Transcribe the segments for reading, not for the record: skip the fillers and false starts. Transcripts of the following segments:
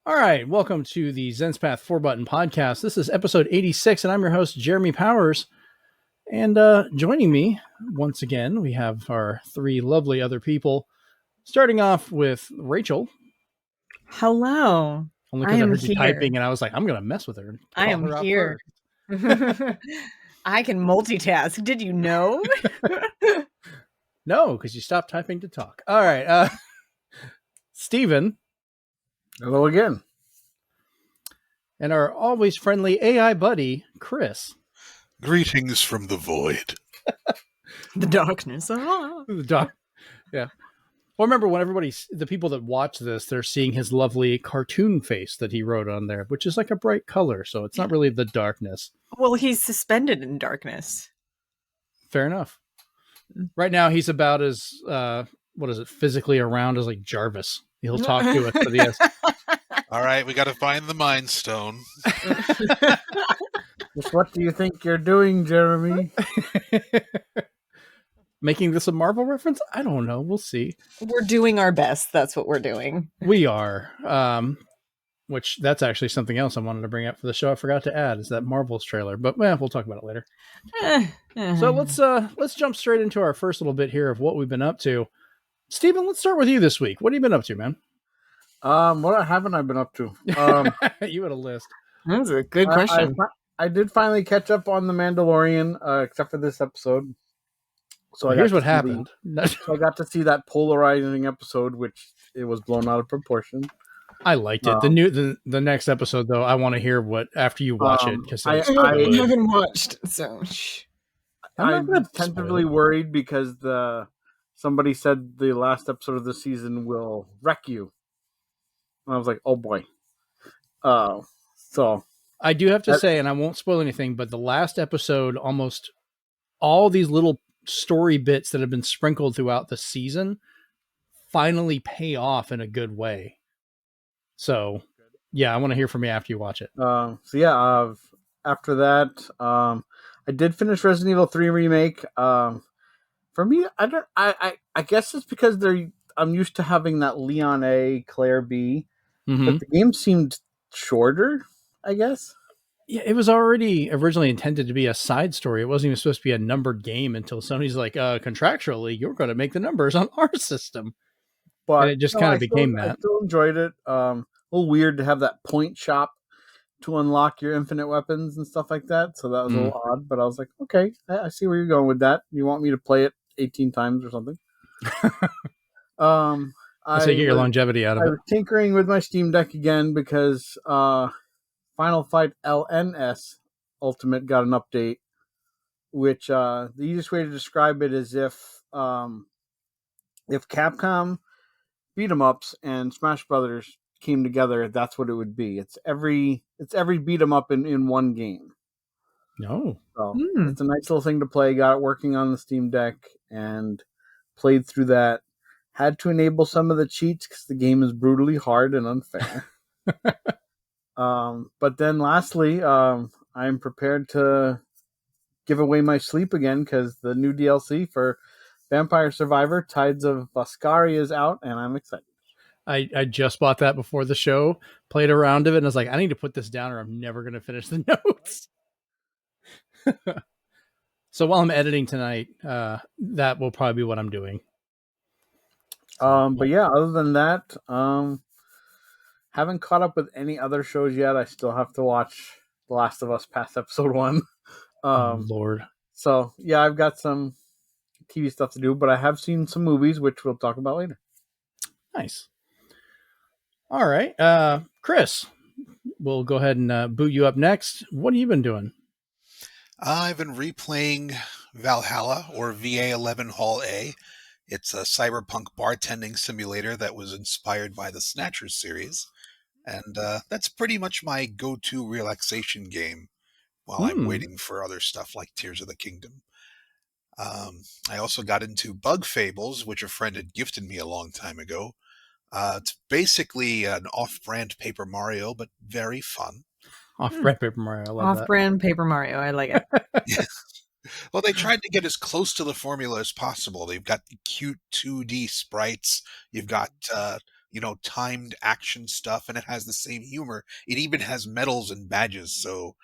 All right, welcome to the Zenspath 4-Button Podcast. This is episode 86, and I'm your host, Jeremy Powers. And joining me, once again, we have our three lovely other people, starting off with Rachel. Hello. Only because I heard you typing, and I was like, I'm going to mess with her. I am here. I can multitask. Did you know? No, because you stopped typing to talk. All right. Steven. Hello again. And our always friendly AI buddy, Chris. Greetings from the void. The darkness. The dark. Yeah. Well, remember when the people that watch this, they're seeing his lovely cartoon face that he wrote on there, which is like a bright color. So it's not really the darkness. Well, he's suspended in darkness. Fair enough. Right now, he's about as, physically around as like Jarvis. He'll talk to us for the S. All right, we got to find the Mind Stone. What do you think you're doing, Jeremy? Making this a Marvel reference? I don't know. We'll see. We're doing our best. That's what we're doing. We are. Which that's actually something else I wanted to bring up for the show. I forgot to add is that Marvel's trailer, but we'll talk about it later. So let's jump straight into our first little bit here of what we've been up to. Steven, let's start with you this week. What have you been up to, man? What haven't I been up to? You had a list. That's a good question. I did finally catch up on The Mandalorian, except for this episode. So here's what happened. So I got to see that polarizing episode, which it was blown out of proportion. I liked it. The next episode, though, I want to hear what after you watch it because I haven't watched. So I'm tentatively worried because somebody said the last episode of the season will wreck you. And I was like, oh boy. So I do have to say, and I won't spoil anything, but the last episode, almost all these little story bits that have been sprinkled throughout the season finally pay off in a good way. So yeah, I want to hear from you after you watch it. After that, I did finish Resident Evil 3 Remake. For me, I guess it's because I'm used to having that Leon A, Claire B, but the game seemed shorter, I guess. Yeah, it was already originally intended to be a side story. It wasn't even supposed to be a numbered game until Sony's like, contractually, you're going to make the numbers on our system. But and it just kind of became that. I still enjoyed it. A little weird to have that point shop to unlock your infinite weapons and stuff like that. So that was a little odd, but I was like, okay, I see where you're going with that. You want me to play it 18 times or something? I say get your longevity out of it. I was tinkering with my Steam Deck again because Final Fight LNS Ultimate got an update, which the easiest way to describe it is if Capcom beat 'em ups and Smash Brothers came together, that's what it would be. It's every beat 'em up in one game. No, so it's a nice little thing to play. Got it working on the Steam Deck and played through that. Had to enable some of the cheats because the game is brutally hard and unfair. But then lastly, I'm prepared to give away my sleep again because the new DLC for Vampire Survivor, Tides of Boscaria is out, and I'm excited. I just bought that before the show, played a round of it, and I was like, I need to put this down or I'm never going to finish the notes. So while I'm editing tonight, that will probably be what I'm doing. But yeah, other than that, haven't caught up with any other shows yet. I still have to watch The Last of Us past episode 1. Lord. So yeah, I've got some TV stuff to do, but I have seen some movies, which we'll talk about later. Nice. All right. Chris, we'll go ahead and boot you up next. What have you been doing? I've been replaying Valhalla, or VA11 Hall A. It's a cyberpunk bartending simulator that was inspired by the Snatchers series. And that's pretty much my go-to relaxation game while I'm waiting for other stuff like Tears of the Kingdom. I also got into Bug Fables, which a friend had gifted me a long time ago. It's basically an off-brand Paper Mario, but very fun. Off-brand Paper Mario, I love that. Off-brand Paper Mario, I like it. Well, they tried to get as close to the formula as possible. They've got cute 2D sprites. You've got timed action stuff, and it has the same humor. It even has medals and badges. So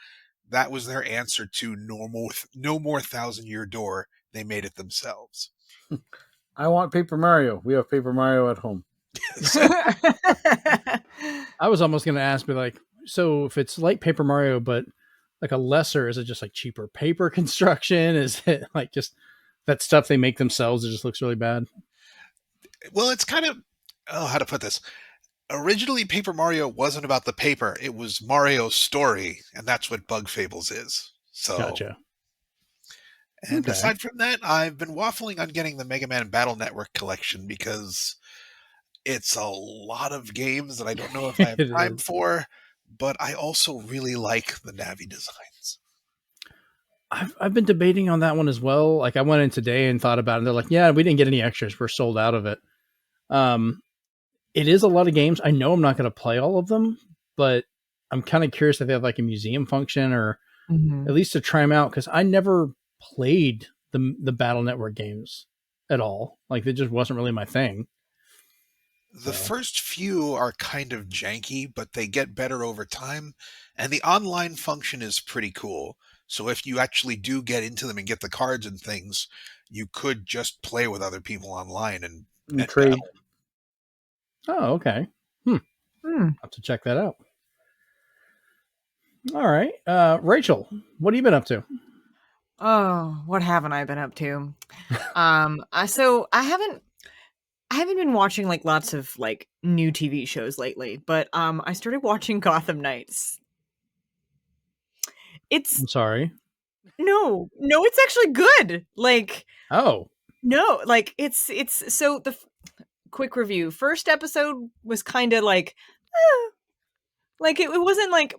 that was their answer to No More Thousand Year Door. They made it themselves. I want Paper Mario. We have Paper Mario at home. I was almost going to ask, but like, so if it's like Paper Mario, but like a lesser, is it just like cheaper paper construction? Is it like just that stuff they make themselves? It just looks really bad. Well, it's kind of, how to put this. Originally, Paper Mario wasn't about the paper. It was Mario's story, and that's what Bug Fables is. So, Gotcha. And Okay. aside from that, I've been waffling on getting the Mega Man Battle Network collection because it's a lot of games that I don't know if I have It time is. for, but I also really like the Navi designs. I've been debating on that one as well. Like I went in today and thought about it. And they're like, yeah, we didn't get any extras. We're sold out of it. It is a lot of games. I know I'm not going to play all of them, but I'm kind of curious if they have like a museum function or Mhm. at least to try them out. Cause I never played the Battle Network games at all. Like it just wasn't really my thing. The first few are kind of janky, but they get better over time. And the online function is pretty cool. So if you actually do get into them and get the cards and things, you could just play with other people online and Trade. battle. Oh, okay. I'll have to check that out. All right. Rachel, what have you been up to? Oh, what haven't I been up to? So I haven't been watching like lots of like new TV shows lately, but I started watching Gotham Knights. It's I'm sorry. no, it's actually good. Like Oh, no, like it's so quick review. First episode was kind of like like it wasn't like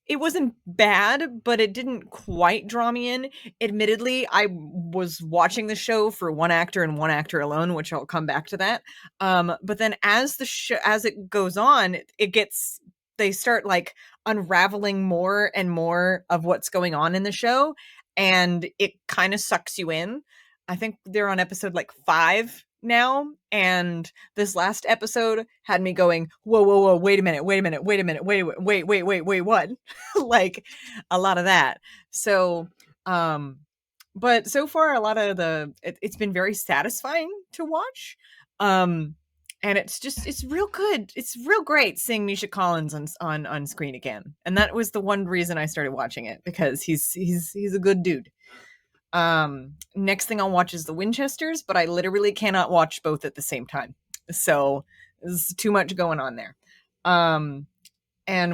it wasn't bad, but it didn't quite draw me in. Admittedly, I was watching the show for one actor and one actor alone, which I'll come back to that. But then as as it goes on, they start like unraveling more and more of what's going on in the show, and it kind of sucks you in. I think they're on episode like 5 now, and this last episode had me going, whoa, wait a minute, wait, what? Like a lot of that. So, but so far, a lot of it's been very satisfying to watch. And it's real good. It's real great seeing Misha Collins on screen again. And that was the one reason I started watching it, because he's a good dude. Next thing I'll watch is the Winchesters, but I literally cannot watch both at the same time. So there's too much going on there. And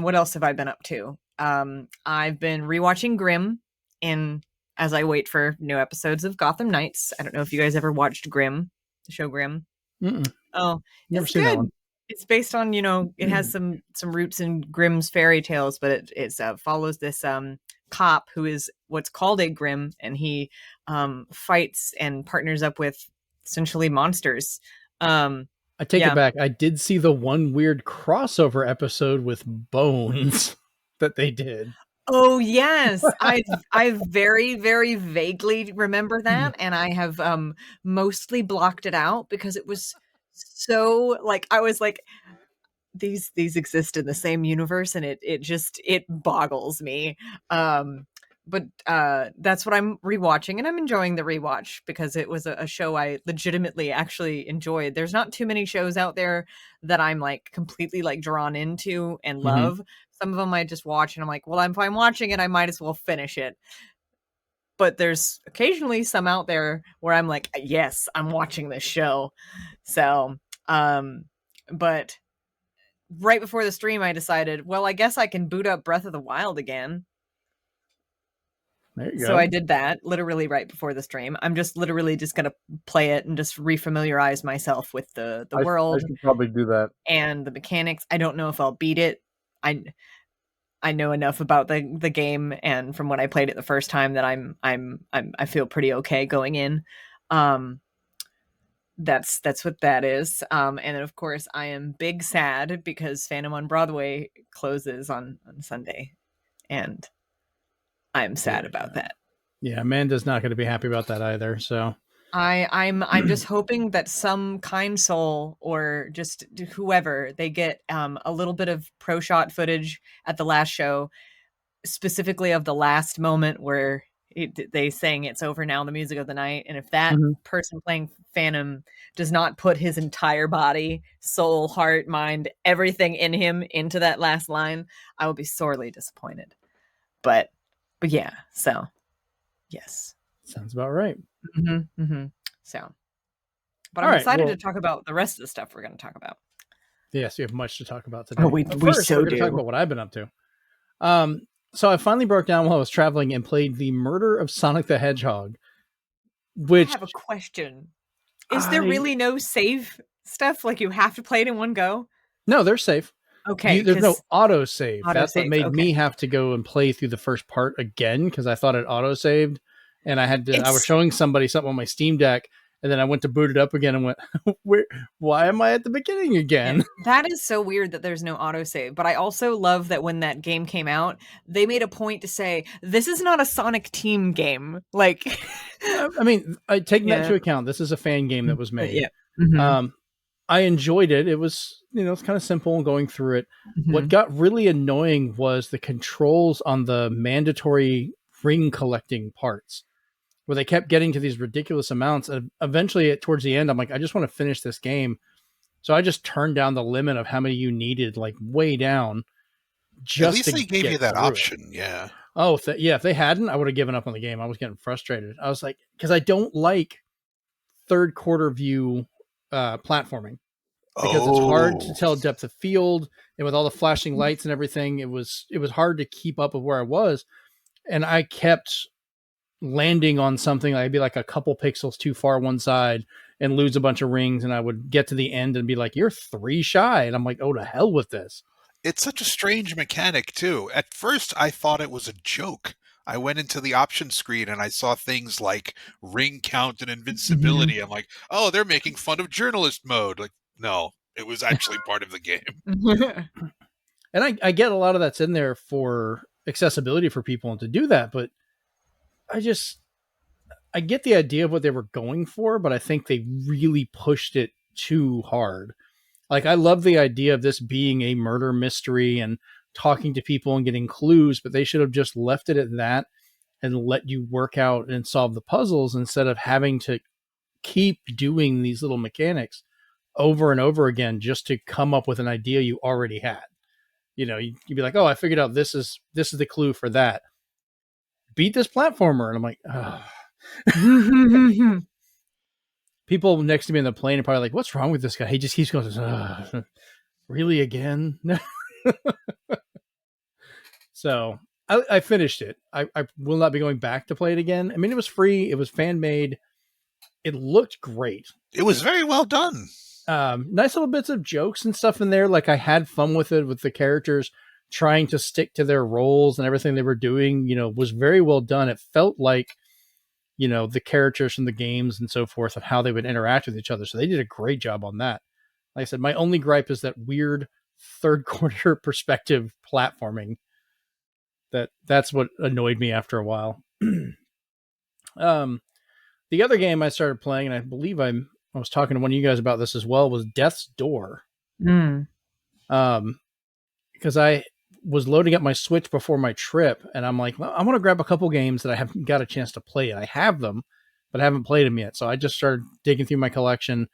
what else have I been up to? I've been rewatching Grimm as I wait for new episodes of Gotham Knights. I don't know if you guys ever watched Grimm, the show Grimm. mm-mm. Oh, Never it's seen good. that one. It's based on, it has some roots in Grimm's fairy tales, but it follows this cop who is what's called a Grimm, and he fights and partners up with essentially monsters. I take it back. I did see the one weird crossover episode with Bones that they did. Oh yes, I very very vaguely remember that, and I have mostly blocked it out because it was so like I was like these exist in the same universe, and it boggles me. But that's what I'm rewatching, and I'm enjoying the rewatch because it was a show I legitimately actually enjoyed. There's not too many shows out there that I'm like completely like drawn into and love. Some of them I just watch and I'm like, well, if I'm watching it, I might as well finish it. But there's occasionally some out there where I'm like, yes, I'm watching this show. So, but right before the stream, I decided, well, I guess I can boot up Breath of the Wild again. There you So go. I did that literally right before the stream. I'm just literally just going to play it and just refamiliarize myself with the world. I should probably do that. And the mechanics. I don't know if I'll beat it. I know enough about the game, and from when I played it the first time, that I feel pretty okay going in. That's what that is. And then of course I am big sad because Phantom on Broadway closes on Sunday, and I'm sad about that. Yeah, Amanda's not going to be happy about that either. So I'm just hoping that some kind soul or just whoever they get a little bit of pro shot footage at the last show, specifically of the last moment where they sang "It's Over Now," the music of the night, and if that person playing Phantom does not put his entire body, soul, heart, mind, everything in him into that last line, I will be sorely disappointed. But yeah, so yes, sounds about right. So, but I'm excited to talk about the rest of the stuff we're going to talk about. Yes, we have much to talk about today. Oh, we so we're going to talk about what I've been up to. So I finally broke down while I was traveling and played the Murder of Sonic the Hedgehog. Which I have a question. Is there really no save stuff? Like you have to play it in one go? No, they're safe. Okay. There's no auto save. That's what made me have to go and play through the first part again because I thought it auto saved, and I was showing somebody something on my Steam Deck, and then I went to boot it up again and went, why am I at the beginning again? Yeah, that is so weird that there's no autosave. But I also love that when that game came out, they made a point to say, this is not a Sonic Team game. Like, I mean, taking that into account, this is a fan game that was made. Yeah. I enjoyed it. It was, it's kind of simple going through it. What got really annoying was the controls on the mandatory ring collecting parts, where they kept getting to these ridiculous amounts. And eventually, towards the end, I'm like, I just want to finish this game. So I just turned down the limit of how many you needed, like way down. At least they gave you that option, yeah. Oh, if they hadn't, I would have given up on the game. I was getting frustrated. I was like, because I don't like third quarter view platforming, because it's hard to tell depth of field, and with all the flashing lights and everything, it was hard to keep up with where I was, and I kept landing on something. I'd be like a couple pixels too far one side and lose a bunch of rings, and I would get to the end and be like, you're 3 shy, and I'm like, oh, to hell with this. It's such a strange mechanic too. At first I thought it was a joke. I went into the option screen and I saw things like ring count and invincibility. I'm like, oh, they're making fun of journalist mode. Like, no, it was actually part of the game. And I get a lot of that's in there for accessibility for people and to do that, but I get the idea of what they were going for, but I think they really pushed it too hard. Like, I love the idea of this being a murder mystery and talking to people and getting clues, but they should have just left it at that and let you work out and solve the puzzles instead of having to keep doing these little mechanics over and over again just to come up with an idea you already had. You'd be like, oh, I figured out this is the clue for that. Beat this platformer. And I'm like, oh. People next to me in the plane are probably like, what's wrong with this guy? He just keeps going, really again? So I finished it. I will not be going back to play it again. I mean, it was free. It was fan made. It looked great. It was very well done. Nice little bits of jokes and stuff in there. Like, I had fun with it, with the characters trying to stick to their roles and everything they were doing, was very well done. It felt like, the characters from the games and so forth of how they would interact with each other. So they did a great job on that. Like I said, my only gripe is that weird third quarter perspective platforming. That's what annoyed me after a while. The other game I started playing, and I believe I was talking to one of you guys about this as well, was Death's Door. Because I was loading up my Switch before my trip, and I'm like, well, I want to grab a couple games that I haven't got a chance to play. I have them, but I haven't played them yet. So I just started digging through my collection,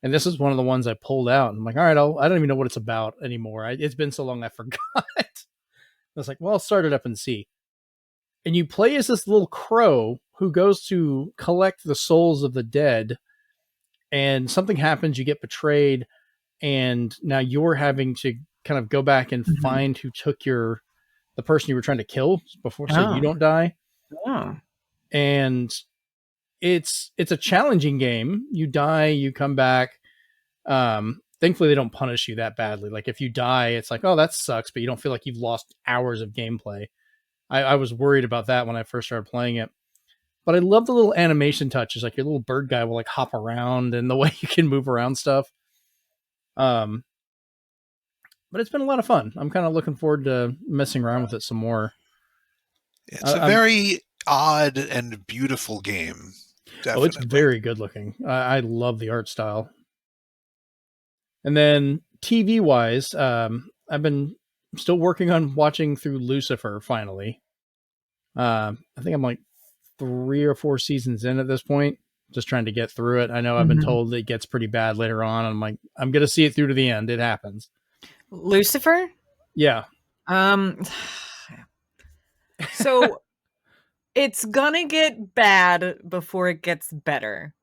and this is one of the ones I pulled out. I'm like, all right, I don't even know what it's about anymore. It's been so long I forgot. I was like, well, I'll start it up and see. And you play as this little crow who goes to collect the souls of the dead, and something happens, you get betrayed, and now you're having to kind of go back and find who took the person you were trying to kill before, so you don't die. And it's a challenging game. You die, you come back. Thankfully they don't punish you that badly. Like, if you die, it's like, oh, that sucks, but you don't feel like you've lost hours of gameplay. I was worried about that when I first started playing it. But I love the little animation touches. Like, your little bird guy will like hop around, and the way you can move around stuff. But it's been a lot of fun. I'm kind of looking forward to messing around with it some more. It's a very odd and beautiful game. Definitely. Oh, it's very good looking. I love the art style. And then TV wise, I've been still working on watching through Lucifer finally. I think I'm like 3 or 4 seasons in at this point, just trying to get through it. I know I've been told it gets pretty bad later on. I'm like, I'm going to see it through to the end. It happens. Lucifer? Yeah. So it's gonna get bad before it gets better.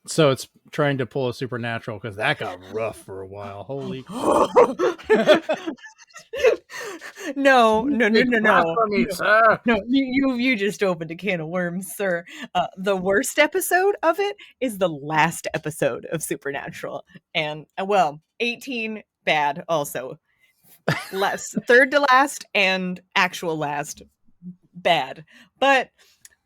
So it's trying to pull a Supernatural because that got rough for a while. Holy. No. Me, sir. No, you just opened a can of worms, sir. The worst episode of it is the last episode of Supernatural, and 18 bad also. Third to last and actual last bad. But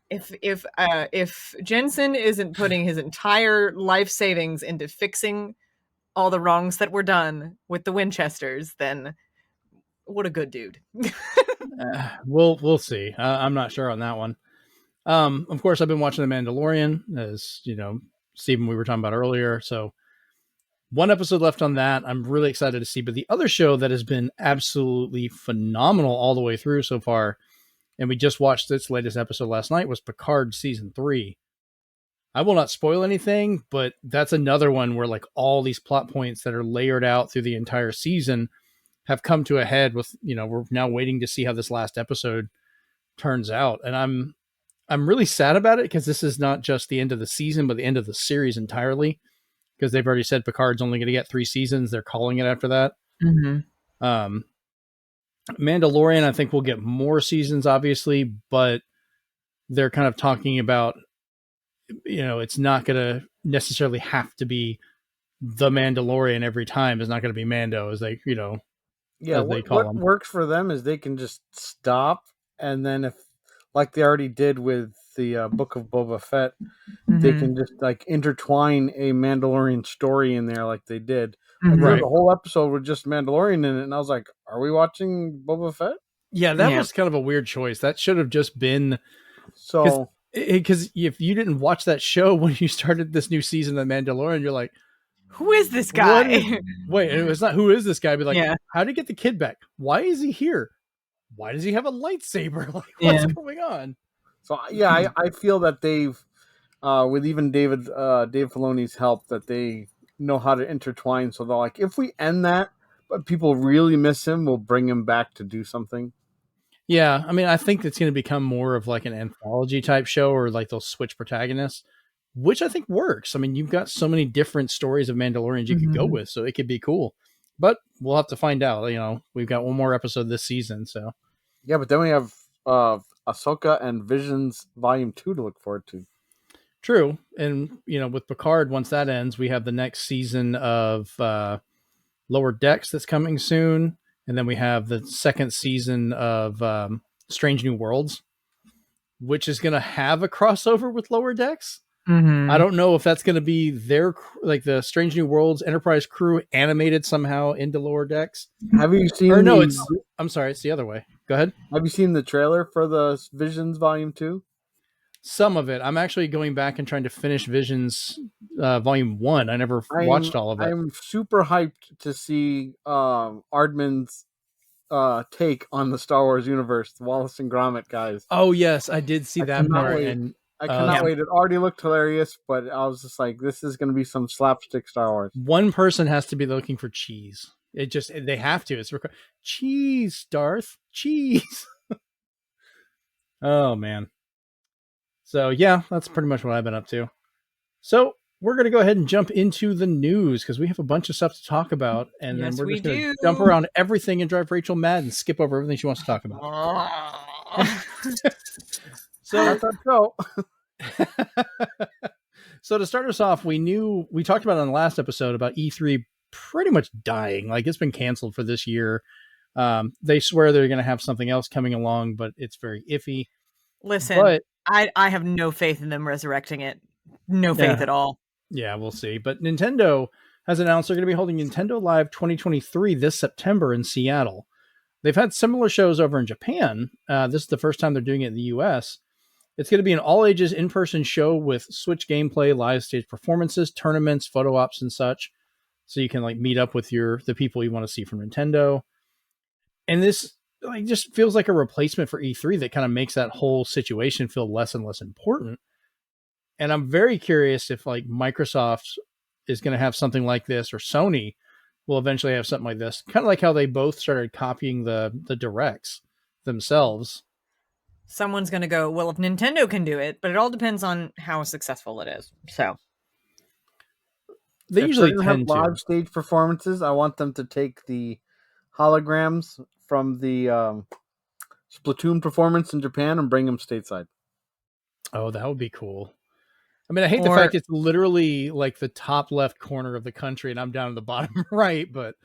if Jensen isn't putting his entire life savings into fixing all the wrongs that were done with the Winchesters, then what a good dude. We'll see. I'm not sure on that one. Of course, I've been watching The Mandalorian, as you know, Stephen, we were talking about earlier. So one episode left on that. I'm really excited to see. But the other show that has been absolutely phenomenal all the way through so far, and we just watched its latest episode last night, was Picard season 3. I will not spoil anything, but that's another one where like all these plot points that are layered out through the entire season have come to a head with, we're now waiting to see how this last episode turns out. And I'm really sad about it because this is not just the end of the season, but the end of the series entirely, because they've already said Picard's only going to get 3 seasons. They're calling it after that. Mandalorian, I think we'll get more seasons, obviously, but they're kind of talking about, it's not going to necessarily have to be the Mandalorian every time. It's not going to be Mando, as they, Yeah, what works for them is they can just stop, and then if, like they already did with the Book of Boba Fett, they can just like intertwine a Mandalorian story in there, like they did. Like, Right. the whole episode with just Mandalorian in it, and I was like, "Are we watching Boba Fett?" Yeah, that was kind of a weird choice. That should have just been because if you didn't watch that show when you started this new season of Mandalorian, you're like, who is this guy? Wait, it's not who is this guy? Be like, how did he get the kid back? Why is he here? Why does he have a lightsaber? Like, what's going on? So yeah, I feel that they've, with even Dave Filoni's help, that they know how to intertwine. So they're like, if we end that, but people really miss him, we'll bring him back to do something. Yeah, I mean, I think it's going to become more of like an anthology type show, or like they'll switch protagonists, which I think works. I mean, you've got so many different stories of Mandalorians you could go with, so it could be cool. But we'll have to find out. We've got one more episode this season, so. Yeah, but then we have Ahsoka and Visions Volume 2 to look forward to. True. And, with Picard, once that ends, we have the next season of Lower Decks that's coming soon. And then we have the second season of Strange New Worlds, which is going to have a crossover with Lower Decks. I don't know if that's going to be their, like the Strange New Worlds Enterprise crew animated somehow into Lower Decks. Have you seen? Or no, I'm sorry, it's the other way. Go ahead. Have you seen the trailer for the Visions Volume 2? Some of it. I'm actually going back and trying to finish Visions Volume 1. I never watched all of it. I'm super hyped to see Ardman's take on the Star Wars universe, the Wallace and Gromit guys. Oh, yes, I did see that part. And I cannot wait. It already looked hilarious, but I was just like, this is going to be some slapstick Star Wars. One person has to be looking for cheese. They have to. It's cheese, Darth, cheese. Oh, man. So, yeah, that's pretty much what I've been up to. So, we're going to go ahead and jump into the news because we have a bunch of stuff to talk about. And then we're just going to jump around everything and drive Rachel mad and skip over everything she wants to talk about. So that's our show. So to start us off, we talked about on the last episode about E3 pretty much dying. Like, it's been canceled for this year. They swear they're going to have something else coming along, but it's very iffy. Listen, I have no faith in them resurrecting it. No faith at all. Yeah, we'll see. But Nintendo has announced they're going to be holding Nintendo Live 2023 this September in Seattle. They've had similar shows over in Japan. This is the first time they're doing it in the US. It's going to be an all-ages in-person show with Switch gameplay, live stage performances, tournaments, photo ops, and such. So you can like meet up with the people you want to see from Nintendo. And this like just feels like a replacement for E3 that kind of makes that whole situation feel less and less important. And I'm very curious if like Microsoft is going to have something like this, or Sony will eventually have something like this. Kind of like how they both started copying the directs themselves. Someone's going to go, well, if Nintendo can do it, but it all depends on how successful it is. So they usually tend to have live stage performances. I want them to take the holograms from the Splatoon performance in Japan and bring them stateside. Oh, that would be cool. I mean, I hate the fact it's literally like the top left corner of the country and I'm down in the bottom right, but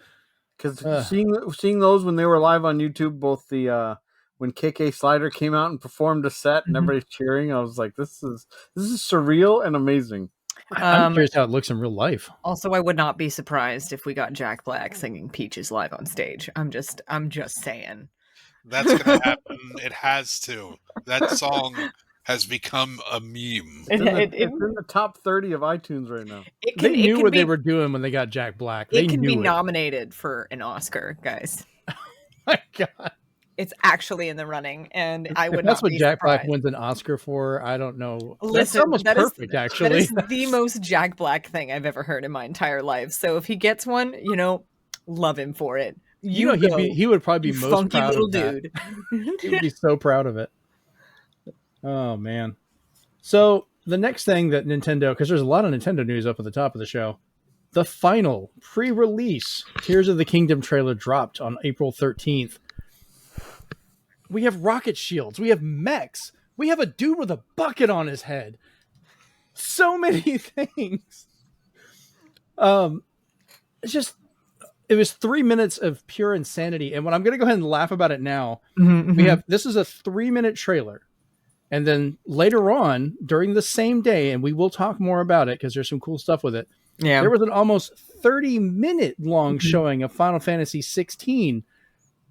because seeing those when they were live on YouTube, both the when KK Slider came out and performed a set and everybody's cheering, I was like, this is surreal and amazing. I'm curious how it looks in real life. Also, I would not be surprised if we got Jack Black singing Peaches live on stage. I'm just saying. That's going to happen. It has to. That song has become a meme. It's in the top 30 of iTunes right now. They knew what they were doing when they got Jack Black. They can be nominated for an Oscar, guys. My God. It's actually in the running, and I would that's not what be Jack surprised. Black wins an Oscar for. I don't know. Listen, that's almost perfect, actually. That is the most Jack Black thing I've ever heard in my entire life. So if he gets one, love him for it. He would probably be most proud of that. He would be so proud of it. Oh, man. So the next thing that Nintendo, because there's a lot of Nintendo news up at the top of the show, the final pre-release Tears of the Kingdom trailer dropped on April 13th. We have rocket shields. We have mechs. We have a dude with a bucket on his head. So many things. It was 3 minutes of pure insanity. And when I'm going to go ahead and laugh about it now, this is a 3-minute trailer. And then later on, during the same day, and we will talk more about it because there's some cool stuff with it. Yeah. There was an almost 30-minute long showing of Final Fantasy 16.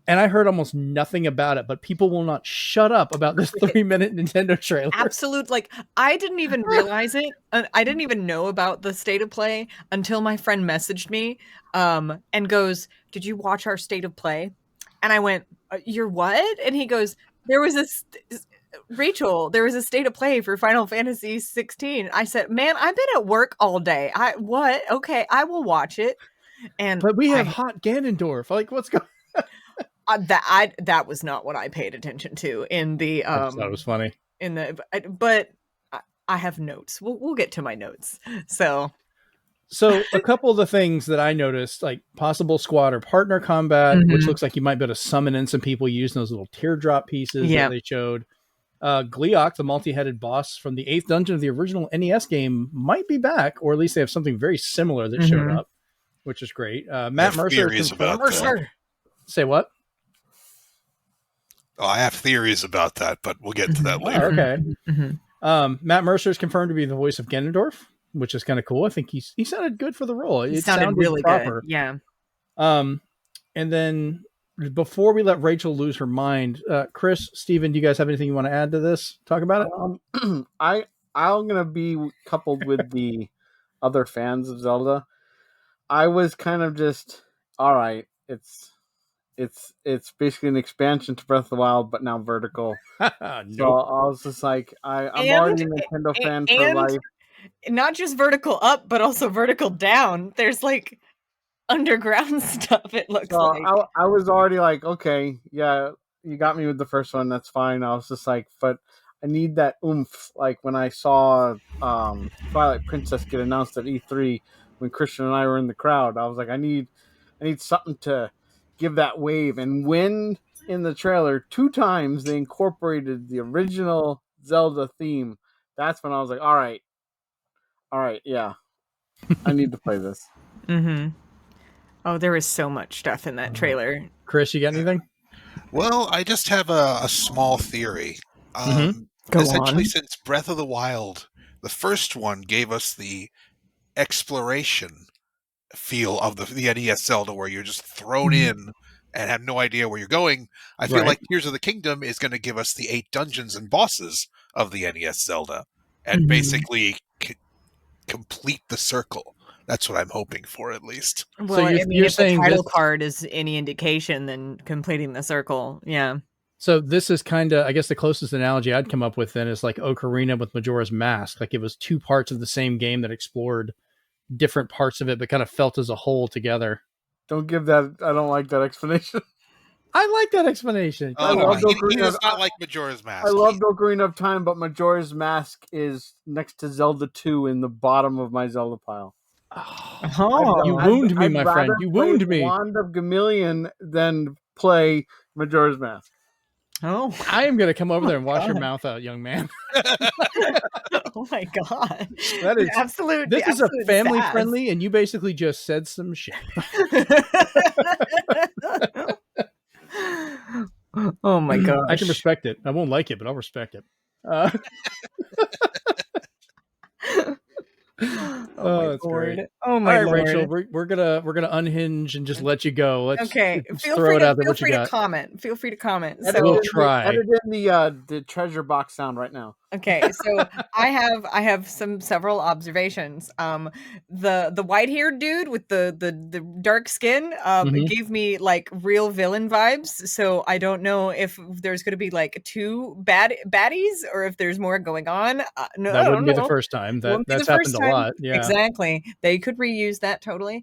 And I heard almost nothing about it, but people will not shut up about this 3-minute Nintendo trailer. Absolute, I didn't even realize it. I didn't even know about the state of play until my friend messaged me and goes, "Did you watch our state of play?" And I went, "You're what?" And he goes, Rachel, there was a state of play for Final Fantasy 16. I said, "Man, I've been at work all day. What? Okay, I will watch it." But we have hot Ganondorf. Like, what's going that was not what I paid attention to in the I thought it was funny but I have notes. We'll get to my notes. So a couple of the things that I noticed, like possible squad or partner combat, which looks like you might be able to summon in some people using those little teardrop pieces that they showed. Gleeok, the multi-headed boss from the 8th dungeon of the original NES game, might be back, or at least they have something very similar that showed up, which is great. Matt Mercer. Say what? Oh, I have theories about that, but we'll get to that later. Okay. Matt Mercer is confirmed to be the voice of Ganondorf, which is kind of cool. I think he sounded good for the role. It sounded really proper. Good. Yeah. And then before we let Rachel lose her mind, Chris, Steven, do you guys have anything you want to add to this? Talk about it? I'm going to be coupled with the other fans of Zelda. I was kind of just, all right, it's basically an expansion to Breath of the Wild, but now vertical. So I was just like, I'm already a Nintendo fan for life. Not just vertical up, but also vertical down. There's underground stuff, it looks like. I was already like, okay, yeah, you got me with the first one, that's fine. I was just like, but I need that oomph. Like when I saw Twilight Princess get announced at E3 when Christian and I were in the crowd, I was like, I need something to give that wave. And when in the trailer 2 times they incorporated the original Zelda theme, that's when I was like, all right, yeah, I need to play this. Oh, there is so much stuff in that trailer. Chris, you got anything? Well, I just have a small theory. Essentially, since Breath of the Wild, the first one gave us the exploration feel of the NES Zelda, where you're just thrown in and have no idea where you're going. I feel like Tears of the Kingdom is going to give us the 8 dungeons and bosses of the NES Zelda and basically complete the circle. That's what I'm hoping for, at least. Well, So I mean, you're if the saying title this, card is any indication, then completing the circle, yeah. so this is kind of, I guess the closest analogy I'd come up with then is like Ocarina with Majora's Mask. Like it was two parts of the same game that explored different parts of it, but kind of felt as a whole together. Don't give that. I don't like that explanation. I like that explanation. I love He does not like Majora's Mask. I love Ocarina of Time, but Majora's Mask is next to Zelda 2 in the bottom of my Zelda pile. Oh, You wound me, my friend. You wound me. Wand of Gamillion than play Majora's Mask. Oh, I am going to come over there and wash your mouth out, young man. oh my god, That is absolute. This is a absolute family sass. friendly, and you basically just said some shit. Oh my god, I can respect it. I won't like it, but I'll respect it. Oh my that's lord. great. Oh my All right, lord. Rachel, we're gonna unhinge and just let you go. Let's Okay, let's feel throw free it to out there. feel What you free to got? comment. Feel free to comment. We'll try. Edit in the treasure box sound right now. Okay, so I have several observations. The white haired dude with the dark skin gave me like real villain vibes. So I don't know if there's going to be like two baddies or if there's more going on. No, That I wouldn't don't be know. the first time. Won't be That's the first happened a time. lot. Yeah, Exactly. They could reuse that totally.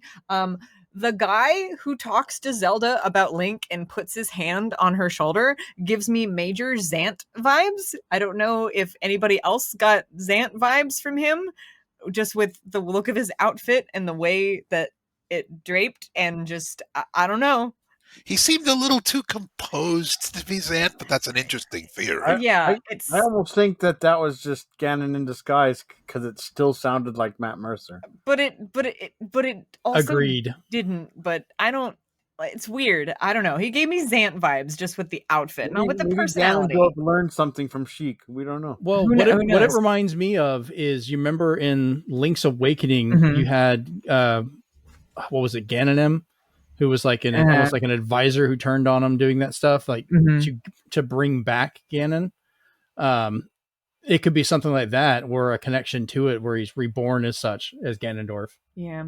The guy who talks to Zelda about Link and puts his hand on her shoulder gives me major Zant vibes. I don't know if anybody else got Zant vibes from him, just with the look of his outfit and the way that it draped, and just I don't know. He seemed a little too composed to be Zant, but that's an interesting theory. Yeah, I almost think that was just Ganon in disguise because it still sounded like Matt Mercer. but it also agreed. didn't. But I don't. It's weird. I don't know. He gave me Zant vibes just with the outfit, not with the personality. Ganon learned something from Sheik. We don't know. Well, what it reminds me of is, you remember in Link's Awakening, you had what was it, Ganon, who was like almost like an advisor who turned on him doing that stuff, like to bring back Ganon. It could be something like that, or a connection to it where he's reborn as such as Ganondorf. Yeah.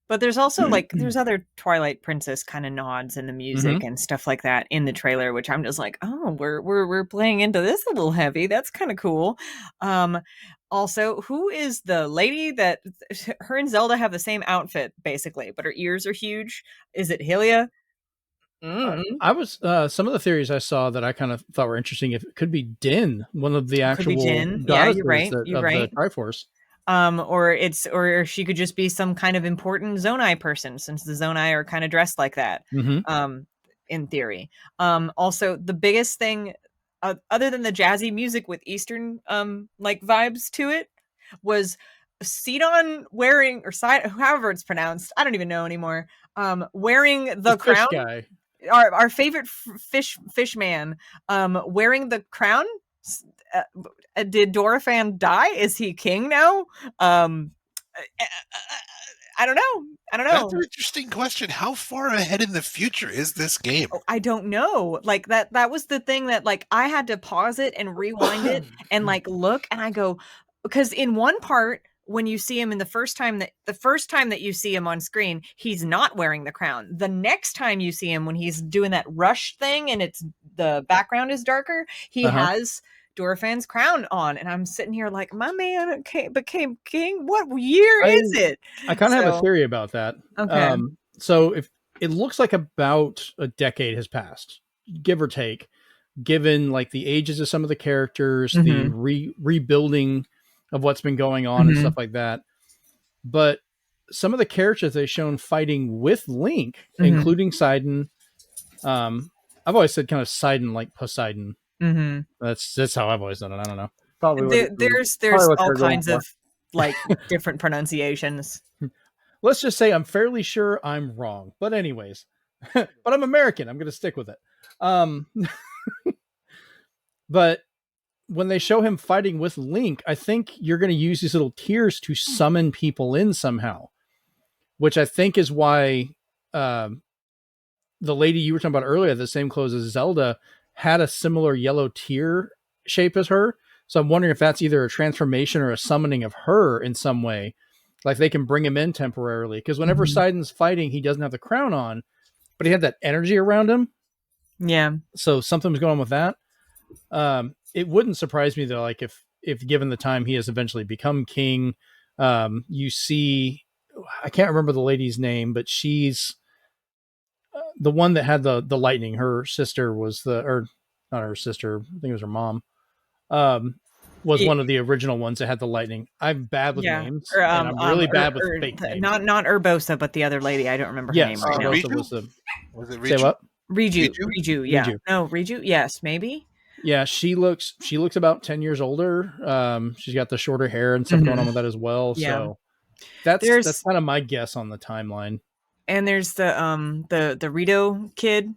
But there's also like there's other Twilight Princess kind of nods in the music and stuff like that in the trailer, which I'm just like, oh, we're playing into this a little heavy. That's kind of cool. Also, who is the lady that her and Zelda have the same outfit basically, but her ears are huge? Is it Hylia? I was some of the theories I saw that I kind of thought were interesting. If it could be Din, one of the actual goddesses you're right. of the Triforce. Or she could just be some kind of important Zonai person, since the Zonai are kind of dressed like that. In theory. Also, the biggest thing, other than the jazzy music with Eastern like vibes to it, was Sidon wearing, or however it's pronounced, I don't even know anymore. Wearing the crown. Fish guy. Our favorite fish man, wearing the crown. Did Dorephan die? Is he king now? I don't know. That's an interesting question. How far ahead in the future is this game? I don't know. Like that was the thing that like I had to pause it and rewind it and like look, and I go, because in one part, when you see him in the first time that you see him on screen, he's not wearing the crown. The next time you see him, when he's doing that rush thing and the background is darker, he has Dorephan's crown on, and I'm sitting here like, my man became king. What year is it? I kind of have a theory about that. Okay. So if it looks like about a decade has passed, give or take, given like the ages of some of the characters, the rebuilding of what's been going on and stuff like that. But some of the characters they've shown fighting with Link, including Sidon. I've always said kind of Sidon like Poseidon. That's how I've always done it. I don't know. Probably there's all kinds of like different pronunciations. Let's just say I'm fairly sure I'm wrong. But anyways, but I'm American. I'm going to stick with it. But when they show him fighting with Link, I think you're going to use these little tears to summon people in somehow, which I think is why the lady you were talking about earlier, the same clothes as Zelda, had a similar yellow tear shape as her. So I'm wondering if that's either a transformation or a summoning of her in some way. Like they can bring him in temporarily. Because whenever Sidon's fighting, he doesn't have the crown on, but he had that energy around him. Yeah. So something was going on with that. It wouldn't surprise me though, like if given the time he has eventually become king, you see, I can't remember the lady's name, but she's the one that had the lightning. Her sister was or not her sister, I think it was her mom. Was one of the original ones that had the lightning. I'm bad with names, and I'm really bad with fake names. Not Urbosa, but the other lady. I don't remember her name right now. Was it Riju? Say what? Riju, yeah. Riju. No, Riju, yes, maybe. Yeah, she looks about 10 years older. She's got the shorter hair and stuff going on with that as well. Yeah. So that's kind of my guess on the timeline. And there's the Rito kid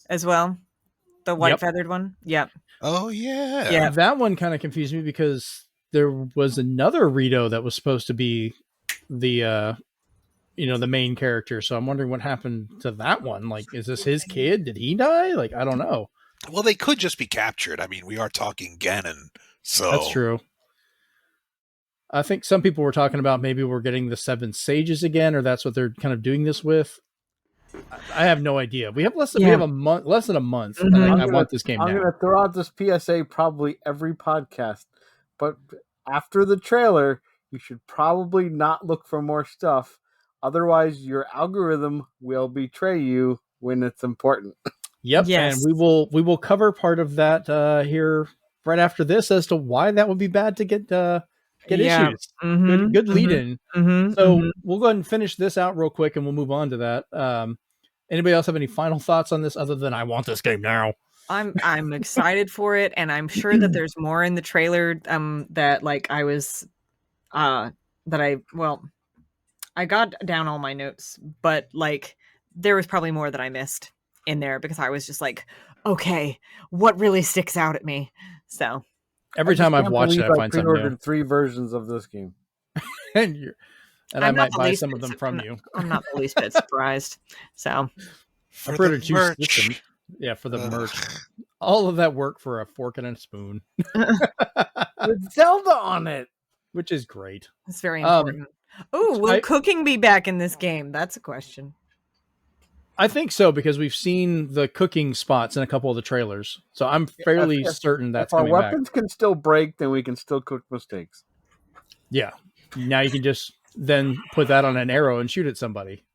as well. The white feathered one. Yep. Oh yeah. Yeah. That one kind of confused me because there was another Rito that was supposed to be the the main character. So I'm wondering what happened to that one. Like, is this his kid? Did he die? Like, I don't know. Well, they could just be captured. I mean, we are talking Ganon, so that's true. I think some people were talking about maybe we're getting the 7 sages again, or that's what they're kind of doing this with. I have no idea. We have less than a month. I want this game now. I'm going to throw out this PSA probably every podcast, but after the trailer, you should probably not look for more stuff. Otherwise, your algorithm will betray you when it's important. Yep, yes. And we will cover part of that here right after this as to why that would be bad to get issues. Good lead in. So we'll go ahead and finish this out real quick, and we'll move on to that. Anybody else have any final thoughts on this other than I want this game now? I'm excited for it, and I'm sure that there's more in the trailer that like I was I got down all my notes, but like there was probably more that I missed in there because I was just like, okay, what really sticks out at me? So every time I've watched it, I find something new. 3 versions of this game. and I might buy some of them from you. I'm not the least bit surprised. So for the merch. Yeah, for the merch. All of that work for a fork and a spoon. With Zelda on it. Which is great. It's very important. Will cooking be back in this game? That's a question. I think so, because we've seen the cooking spots in a couple of the trailers. So I'm fairly certain that's coming back. If our weapons can still break, then we can still cook mistakes. Yeah. Now you can just then put that on an arrow and shoot at somebody.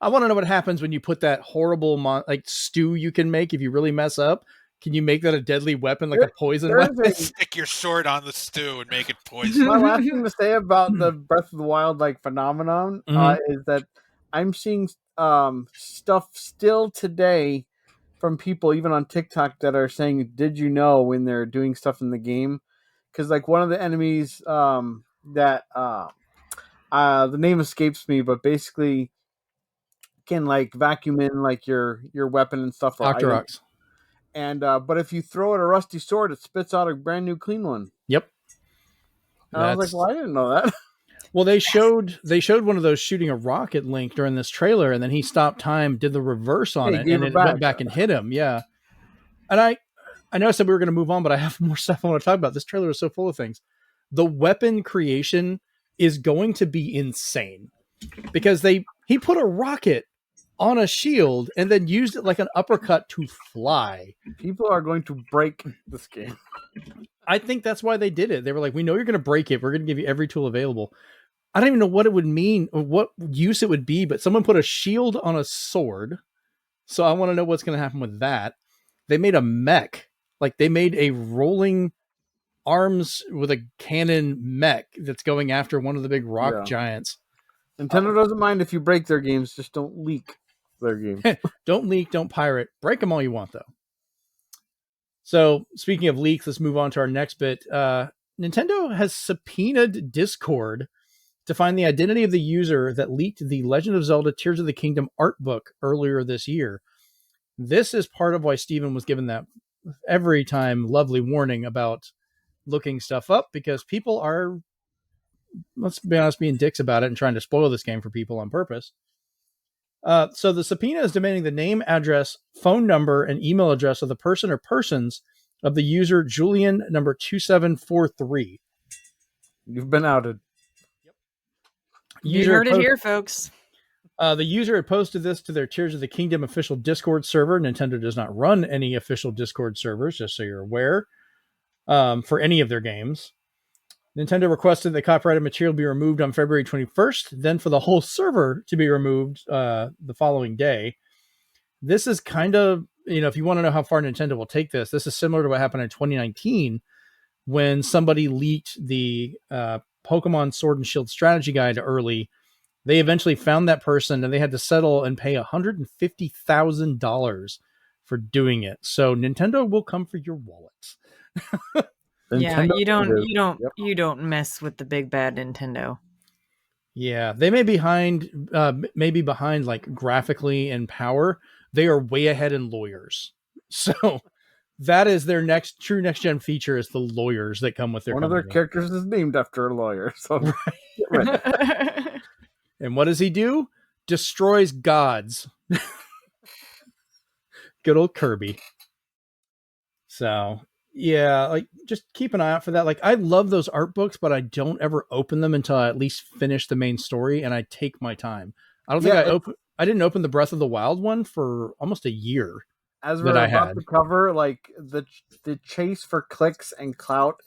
I want to know what happens when you put that horrible stew you can make if you really mess up. Can you make that a deadly weapon, like a poison weapon? Stick your sword on the stew and make it poison. My last thing to say about the Breath of the Wild phenomenon is that I'm seeing stuff still today from people, even on TikTok, that are saying, "Did you know?" when they're doing stuff in the game. Because like one of the enemies that the name escapes me, but basically can like vacuum in like your weapon and stuff. Octoroks. And but if you throw it a rusty sword, it spits out a brand new clean one. Yep. And I was like, well, I didn't know that. Well, they showed one of those shooting a rocket Link during this trailer, and then he stopped time, did the reverse on it, and it went back and hit him. Yeah. And I know I said we were going to move on, but I have more stuff I want to talk about. This trailer is so full of things. The weapon creation is going to be insane because he put a rocket on a shield and then used it like an uppercut to fly. People are going to break this game. I think that's why they did it. They were like, we know you're going to break it. We're going to give you every tool available. I don't even know what it would mean or what use it would be, but someone put a shield on a sword. So I want to know what's going to happen with that. They made a mech. Like they made a rolling arms with a cannon mech that's going after one of the big rock giants. Nintendo doesn't mind if you break their games, just don't leak their games. Don't leak, don't pirate. Break them all you want, though. So, speaking of leaks, let's move on to our next bit. Nintendo has subpoenaed Discord to find the identity of the user that leaked the Legend of Zelda Tears of the Kingdom art book earlier this year. This is part of why Steven was given that every time lovely warning about looking stuff up, because people are, let's be honest, being dicks about it and trying to spoil this game for people on purpose. So the subpoena is demanding the name, address, phone number, and email address of the person or persons of the user Julian number 2743. You've been outed. You heard it here, folks. The user had posted this to their Tears of the Kingdom official Discord server. Nintendo does not run any official Discord servers, just so you're aware, for any of their games. Nintendo requested that copyrighted material be removed on February 21st, then for the whole server to be removed the following day. This is kind of, if you want to know how far Nintendo will take this, this is similar to what happened in 2019 when somebody leaked the Pokemon Sword and Shield strategy guide early. They eventually found that person and they had to settle and pay $150,000 for doing it. So Nintendo will come for your wallets. Yeah, you don't mess with the big bad Nintendo. Yeah, they may be behind like graphically and power. They are way ahead in lawyers. So that is their true next gen feature is the lawyers that come with their One company. of their characters is named after a lawyer. So right. And what does he do? Destroys gods. Good old Kirby. So yeah, like just keep an eye out for that. Like I love those art books, but I don't ever open them until I at least finish the main story, and I take my time. I don't think I didn't open the Breath of the Wild one for almost a year. As we're about to cover, like the chase for clicks and clout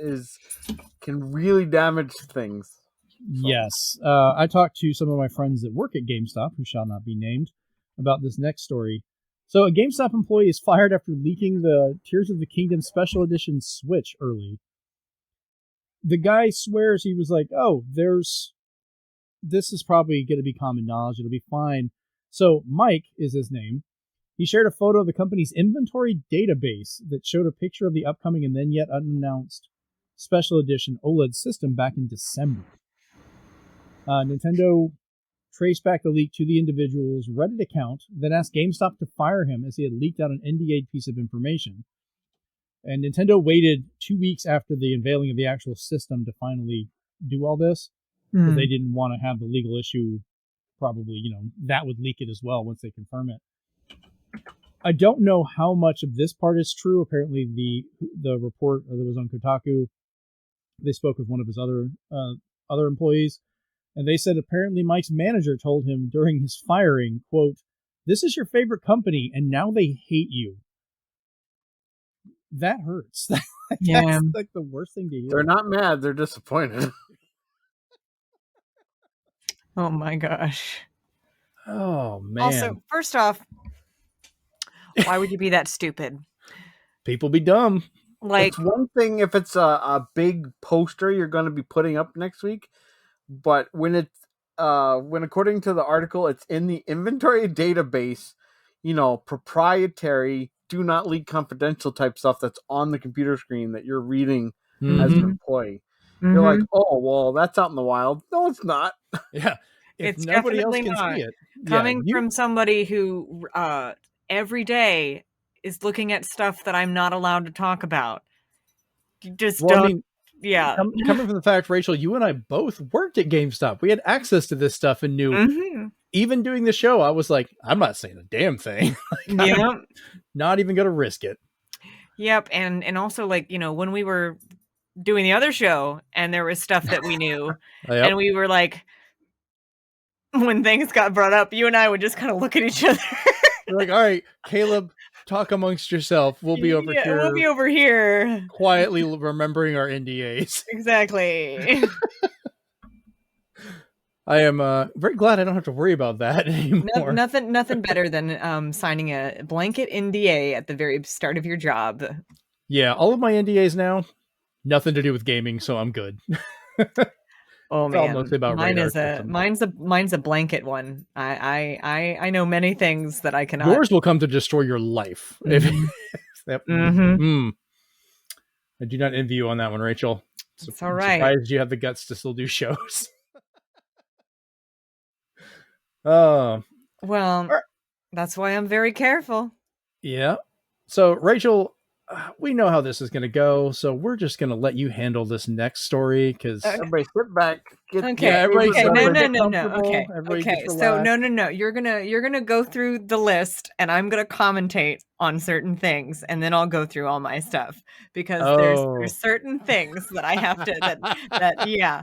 can really damage things. So. Yes. I talked to some of my friends that work at GameStop, who shall not be named, about this next story. So a GameStop employee is fired after leaking the Tears of the Kingdom Special Edition Switch early. The guy swears he was like, this is probably going to be common knowledge. It'll be fine. So Mike is his name. He shared a photo of the company's inventory database that showed a picture of the upcoming and then yet unannounced Special Edition OLED system back in December. Nintendo traced back the leak to the individual's Reddit account, then asked GameStop to fire him as he had leaked out an NDA piece of information. And Nintendo waited 2 weeks after the unveiling of the actual system to finally do all this, because they didn't want to have the legal issue. Probably, that would leak it as well once they confirm it. I don't know how much of this part is true. Apparently, the report that was on Kotaku, they spoke with one of his other employees, and they said apparently Mike's manager told him during his firing, quote, "This is your favorite company, and now they hate you." That hurts. That's like the worst thing to hear. They're not mad; they're disappointed. Oh my gosh. Oh man. Also, first off, why would you be that stupid? People be dumb. Like, it's one thing if it's a big poster you're going to be putting up next week, but when according to the article, it's in the inventory database, proprietary, do not leak confidential type stuff that's on the computer screen that you're reading as an employee. You're like, oh, well, that's out in the wild. No, it's not. Yeah. If it's nobody else definitely can not. see it. Coming from somebody who every day is looking at stuff that I'm not allowed to talk about. You just don't. Coming from the fact, Rachel, you and I both worked at GameStop. We had access to this stuff and knew. Even doing the show, I was like, I'm not saying a damn thing. I'm not even going to risk it. Yep. And also, like, when we were doing the other show and there was stuff that we knew and we were like, when things got brought up, you and I would just kind of look at each other. We're like, all right, Caleb, talk amongst yourself. We'll be over here. We'll be over here. Quietly remembering our NDAs. Exactly. I am very glad I don't have to worry about that anymore. Nothing better than signing a blanket NDA at the very start of your job. Yeah, all of my NDAs now, nothing to do with gaming, so I'm good. Oh it's man, mostly about mine's a blanket one. I know many things that I cannot. Yours will come to destroy your life. I do not envy you on that one, Rachel. It's all right. Surprised you have the guts to still do shows. Well, that's why I'm very careful. Yeah. So, Rachel, we know how this is going to go, so we're just going to let you handle this next story because everybody sit back. Okay. everybody Okay. settle in, get No. comfortable, Okay. everybody Okay. just So relax. no. You're gonna go through the list, and I'm gonna commentate on certain things, and then I'll go through all my stuff because there's certain things that I have to that yeah.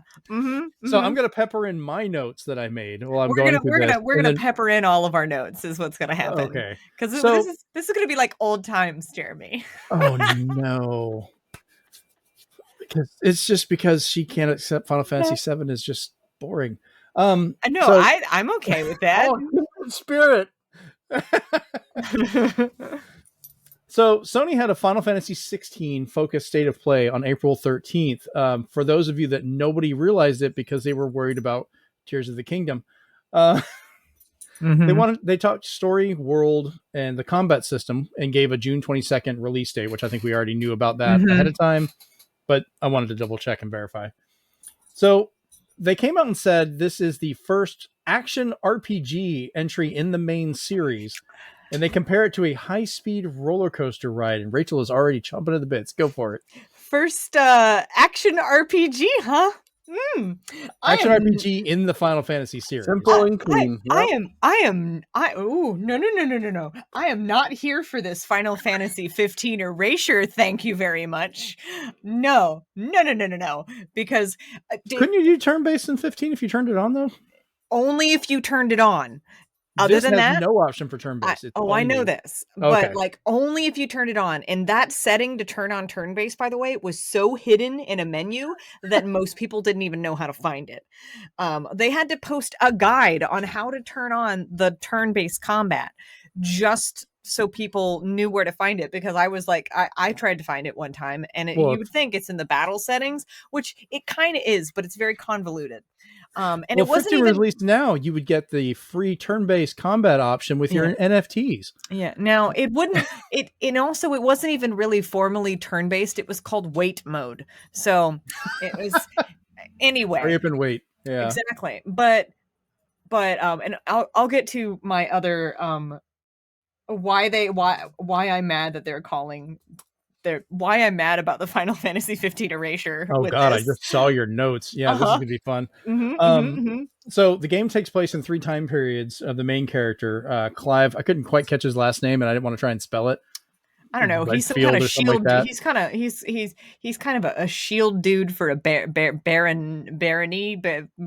So I'm gonna pepper in my notes that I made while I'm We're going gonna through we're this. gonna we're and gonna then, pepper in all of our notes is what's gonna happen. okay. Because So, this is gonna be like old times, Jeremy. oh no. Because it's just because she can't accept Final Fantasy VII is just boring. I know, So I'm okay with that. Oh, spirit. So Sony had a Final Fantasy 16 focused state of play on April 13th. For those of you that nobody realized it because they were worried about Tears of the Kingdom. They talked story, world, and the combat system, and gave a June 22nd release date, which I think we already knew about that ahead of time, but I wanted to double check and verify. So they came out and said this is the first action RPG entry in the main series, and they compare it to a high-speed roller coaster ride, and Rachel is already chomping at the bits. Go for it. First action RPG, huh? Action RPG in the Final Fantasy series. Simple and clean. No. I am not here for this Final Fantasy 15 erasure. Thank you very much. No. Because couldn't you do turn-based in 15 if you turned it on though? Only if you turned it on. Other this than has that, no option for turn-based. I know this, but like only if you turn it on. And that setting to turn on turn-based, by the way, was so hidden in a menu that most people didn't even know how to find it. They had to post a guide on how to turn on the turn-based combat just so people knew where to find it, because I was like, I tried to find it one time, and you would think it's in the battle settings, which it kind of is, but it's very convoluted. And it wasn't even released now. You would get the free turn-based combat option with your NFTs. Yeah. Now it wouldn't. It wasn't even really formally turn-based. It was called wait mode. So it was anyway. Hurry up and wait. Yeah. Exactly. But and I'll get to my other why I'm mad that they're calling. Why I'm mad about the Final Fantasy 15 erasure. Oh God, I just saw your notes. Yeah, this is gonna be fun. So the game takes place in 3 time periods of the main character, Clive. I couldn't quite catch his last name, and I didn't want to try and spell it. I don't know. He's some kind of shield. Like he's kind of a shield dude for a barony,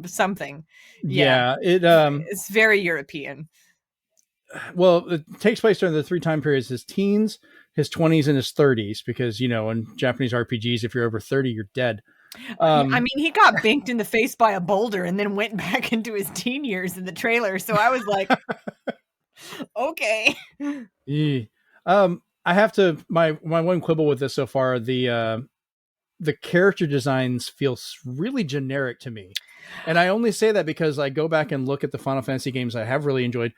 something. Yeah, it's very European. Well, it takes place during the 3 time periods: his teens, his 20s, and his 30s. Because in Japanese RPGs, if you're over 30, you're dead. I mean, he got banked in the face by a boulder and then went back into his teen years in the trailer. So I was like, okay. I have to, my one quibble with this so far, the character designs feel really generic to me. And I only say that because I go back and look at the Final Fantasy games I have really enjoyed.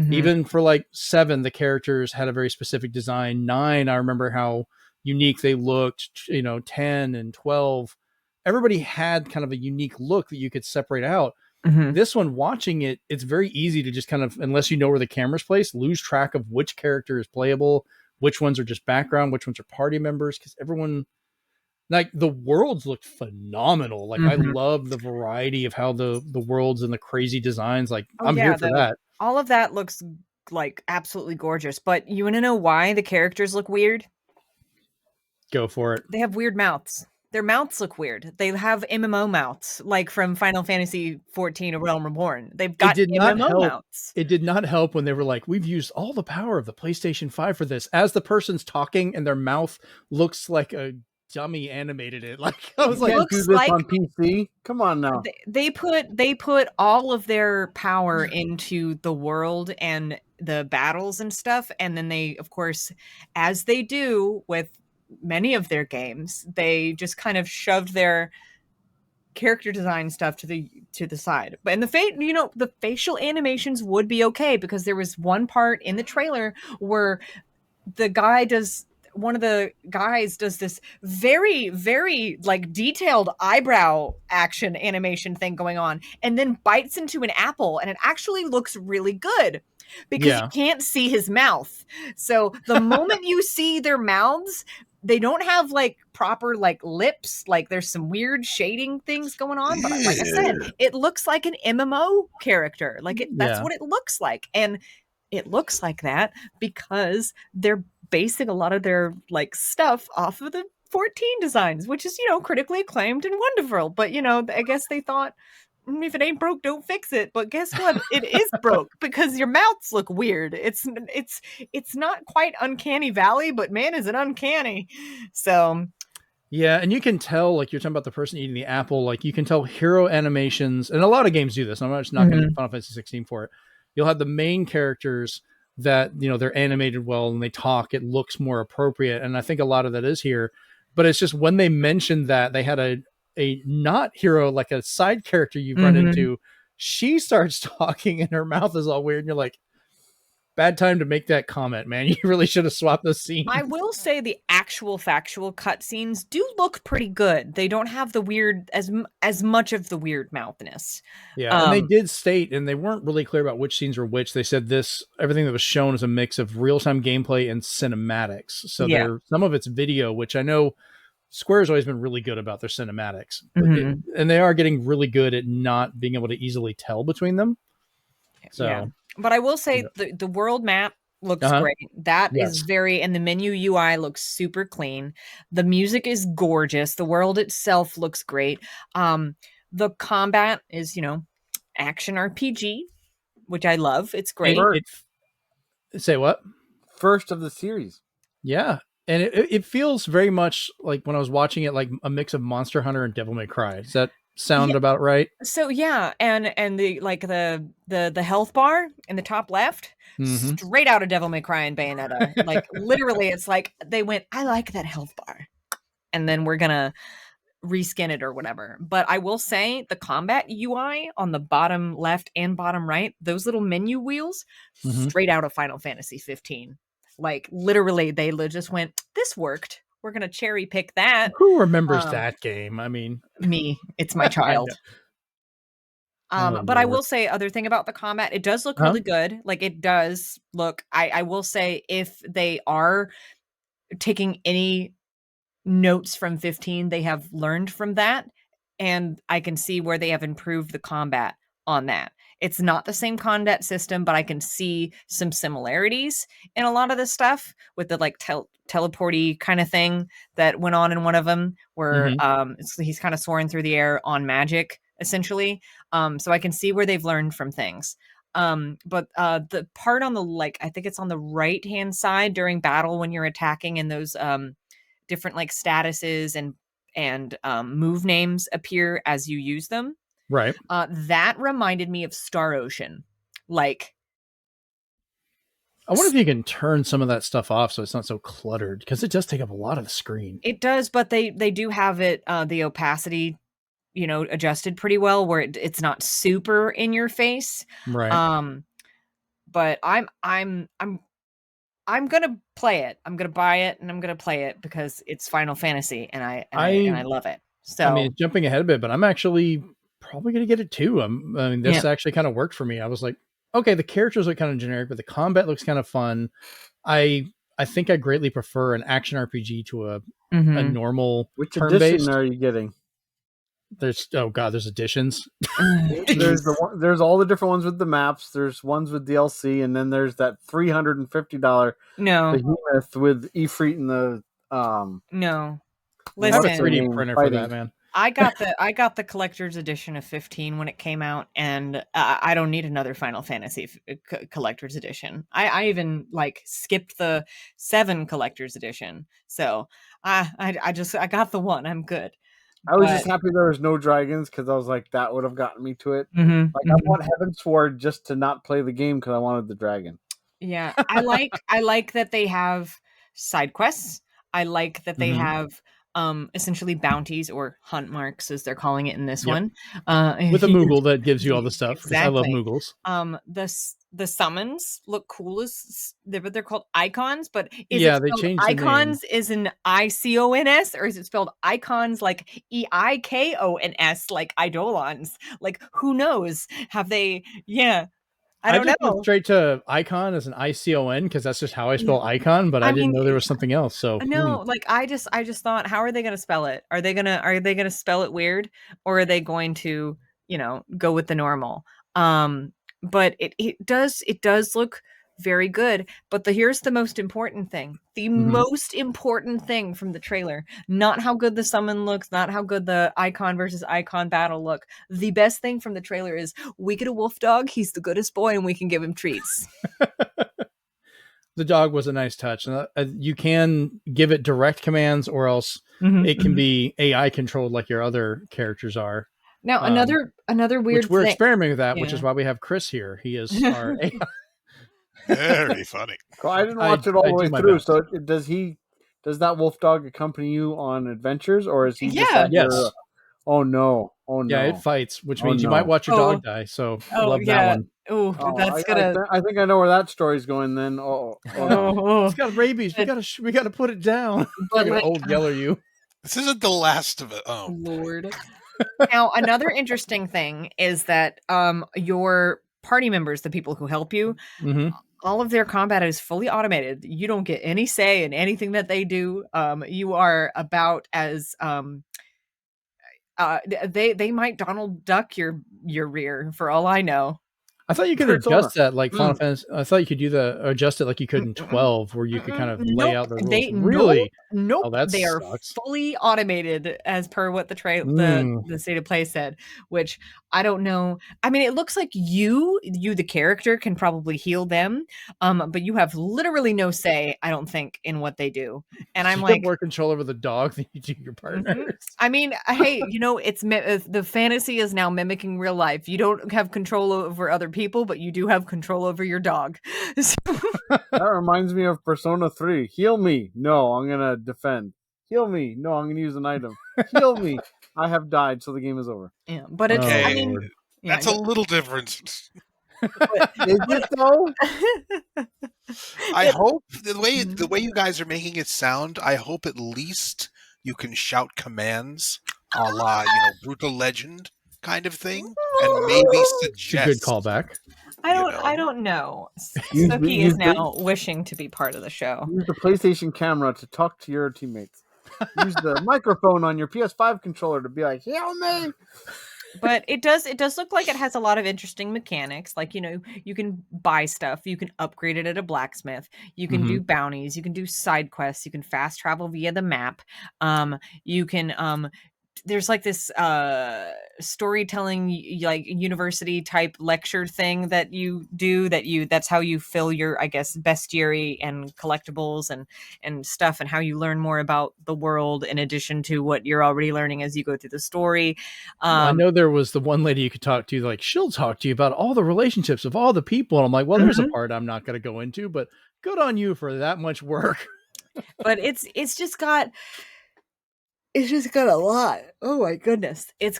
Even for like 7, the characters had a very specific design. 9, I remember how unique they looked. 10 and 12, everybody had kind of a unique look that you could separate out. This one, watching it, it's very easy to just kind of, unless you know where the camera's placed, lose track of which character is playable, which ones are just background, which ones are party members, because everyone, like, the worlds looked phenomenal. Like, I love the variety of how the worlds and the crazy designs, like, I'm here for that. All of that looks like absolutely gorgeous, but you want to know why the characters look weird? Go for it. They have weird mouths. Their mouths look weird. They have MMO mouths, like from Final Fantasy 14 A Realm Reborn. They've got MMO mouths. It did not help when they were like, we've used all the power of the PlayStation 5 for this. As the person's talking and their mouth looks like a dummy animated it. Like, I was like, do this on PC? Come on now. They put all of their power into the world and the battles and stuff. And then they, of course, as they do with many of their games, they just kind of shoved their character design stuff to the side. But in the facial animations would be okay, because there was one part in the trailer where one of the guys does this very, very like detailed eyebrow action animation thing going on, and then bites into an apple, and it actually looks really good because you can't see his mouth. So the moment you see their mouths, they don't have like proper like lips. Like there's some weird shading things going on, but like I said, it looks like an MMO character. Like that's what it looks like. And it looks like that because they're basing a lot of their like stuff off of the 14 designs, which is, critically acclaimed and wonderful. But, I guess they thought, if it ain't broke, don't fix it. But guess what? It is broke because your mouths look weird. It's not quite Uncanny Valley, but man, is it uncanny. So yeah, and you can tell, like you're talking about the person eating the apple, like you can tell hero animations, and a lot of games do this. I'm just not going to Final Fantasy 16 for it. You'll have the main characters that, they're animated well and they talk, it looks more appropriate. And I think a lot of that is here, but it's just when they mentioned that they had a not hero, like a side character you've run into, she starts talking and her mouth is all weird. And you're like, bad time to make that comment, man. You really should have swapped the scene. I will say the actual factual cutscenes do look pretty good. They don't have the weird as much of the weird mouthness. Yeah, and they did state, and they weren't really clear about which scenes were which. They said everything that was shown is a mix of real-time gameplay and cinematics. So some of it's video, which I know Square's always been really good about their cinematics, and they are getting really good at not being able to easily tell between them. So. Yeah. But I will say the world map looks great. That is and the menu UI looks super clean. The music is gorgeous. The world itself looks great. The combat is, action RPG, which I love. It's great. Say what? First of the series. Yeah. And it feels very much like when I was watching it, like a mix of Monster Hunter and Devil May Cry. Does that sound about right? So and the health bar in the top left, straight out of Devil May Cry and Bayonetta. Like literally, it's like they went, I like that health bar, and then we're gonna reskin it or whatever. But I will say the combat UI on the bottom left and bottom right, those little menu wheels, straight out of Final Fantasy 15. Like literally, they just went, this worked. We're going to cherry pick that. Who remembers that game? I mean, me, it's my child. But I will say other thing about the combat, it does look really good. Like it does look, I will say if they are taking any notes from 15, they have learned from that. And I can see where they have improved the combat on that. It's not the same combat system, but I can see some similarities in a lot of the stuff with the like teleporty kind of thing that went on in one of them where he's kind of soaring through the air on magic essentially. So I can see where they've learned from things. But the part on the I think it's on the right hand side during battle when you're attacking and those different like statuses and move names appear as you use them. Right. That reminded me of Star Ocean. Like, I wonder if you can turn some of that stuff off so it's not so cluttered, because it does take up a lot of the screen. It does, but they do have it the opacity, adjusted pretty well where it's not super in your face. Right. But I'm gonna play it. I'm gonna buy it and I'm gonna play it because it's Final Fantasy and I love it. So I mean, jumping ahead a bit, but I'm actually probably going to get it too. I mean, this actually kind of worked for me. I was like, okay, the characters look kind of generic, but the combat looks kind of fun. I think I greatly prefer an action RPG to a normal. Which turn-based. edition are you getting? There's editions. there's all the different ones with the maps. There's ones with DLC, and then there's that $350 behemoth with Ifrit and the No. Listen, I have a 3D printer for that, man. I got the collector's edition of 15 when it came out, and I don't need another Final Fantasy collector's edition. I even skipped the 7 collector's edition, so I got the one. I'm good. I was just happy there was no dragons because I was like, that would have gotten me to it. I want Heaven's Sword just to not play the game because I wanted the dragon. Yeah, I like that they have side quests. I like that they have essentially bounties or hunt marks as they're calling it in this one. With a Moogle that gives you all the stuff. Exactly. I love Moogles. The summons look cool as they're called icons, but they changed icons is an ICONS or is it spelled icons like EIKONS like Eidolons? Like who knows? Have they I don't just went know. straight to icon as an ICON because that's just how I spell icon, but I didn't know there was something else. So no, like I just thought, how are they going to spell it? Are they going to spell it weird, or are they going to, go with the normal? But it does look very good. But here's the most important thing. The most important thing from the trailer, not how good the summon looks, not how good the icon versus icon battle look. The best thing from the trailer is we get a wolf dog. He's the goodest boy, and we can give him treats. The dog was a nice touch. You can give it direct commands, or else it can be AI controlled like your other characters are. Now, another weird which we're thing. experimenting with that, which is why we have Chris here. He is our AI. Very funny. Well, I didn't watch it all the way through. So does that wolf dog accompany you on adventures, or is he just at your... Oh no! Oh no! Yeah, it fights, which means you might watch your dog die. So love that one. Oh, that's gonna. I think I know where that story's going. Then it's got rabies. We got to put it down. But like, old yeller you. This isn't the last of it. Oh Lord. Now, another interesting thing is that your party members, the people who help you, all of their combat is fully automated. You don't get any say in anything that they do. You are about as they might Donald Duck your rear for all I know. I thought you could adjust that like Final Fantasy. I thought you could adjust it like you could in 12, where you could kind of lay out the rules. Really? Nope. Oh, that they sucks. Are fully automated as per what the state of play said, which I don't know. I mean, it looks like you the character can probably heal them, but you have literally no say, I don't think, in what they do. And I'm like, more control over the dog than you do your partners. I mean, hey, it's the fantasy is now mimicking real life. You don't have control over other people, but you do have control over your dog. That reminds me of Persona 3. Heal me. No, I'm going to defend. Heal me. No, I'm going to use an item. Heal me. I have died, so the game is over. Yeah, but it's, I mean... That's a little different. Is it though? I hope the way you guys are making it sound, I hope at least you can shout commands a la, Brutal Legend kind of thing, and maybe suggest. Good callback. I don't know. Suki is now wishing to be part of the show. Use the PlayStation camera to talk to your teammates. Use the microphone on your PS5 controller to be like, heal me. But it does look like it has a lot of interesting mechanics. Like, you can buy stuff, you can upgrade it at a blacksmith, you can do bounties, you can do side quests, you can fast travel via the map. You can there's like this storytelling, like university type lecture thing that you do, that's how you fill your, I guess, bestiary and collectibles and stuff, and how you learn more about the world in addition to what you're already learning as you go through the story. I know there was the one lady you could talk to, like she'll talk to you about all the relationships of all the people. And I'm like, well, there's a part I'm not going to go into, but good on you for that much work. But it's just got a lot. Oh my goodness. There's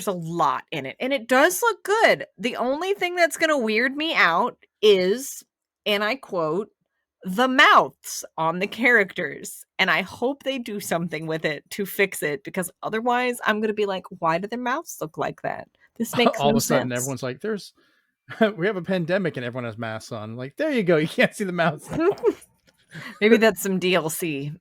a lot in it, and it does look good. The only thing that's going to weird me out is, and I quote, the mouths on the characters. And I hope they do something with it to fix it, because otherwise I'm going to be like, why do their mouths look like that? This makes all no of a sudden sense. Everyone's like, we have a pandemic and everyone has masks on. Like, there you go. You can't see the mouths. Maybe that's some DLC.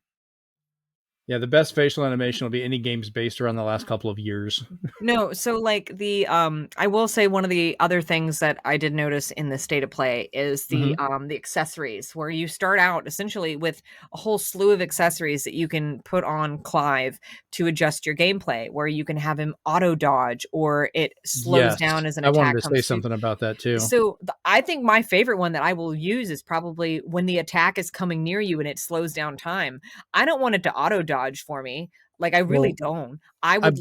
Yeah, the best facial animation will be any games based around the last couple of years. No, so like the I will say one of the other things that I did notice in the state of play is the accessories, where you start out essentially with a whole slew of accessories that you can put on Clive to adjust your gameplay, where you can have him auto dodge, or it slows down as an attack. I wanted to say something about that too. So I think my favorite one that I will use is probably when the attack is coming near you and it slows down time. I don't want it to auto dodge for me. Like, I really don't. I would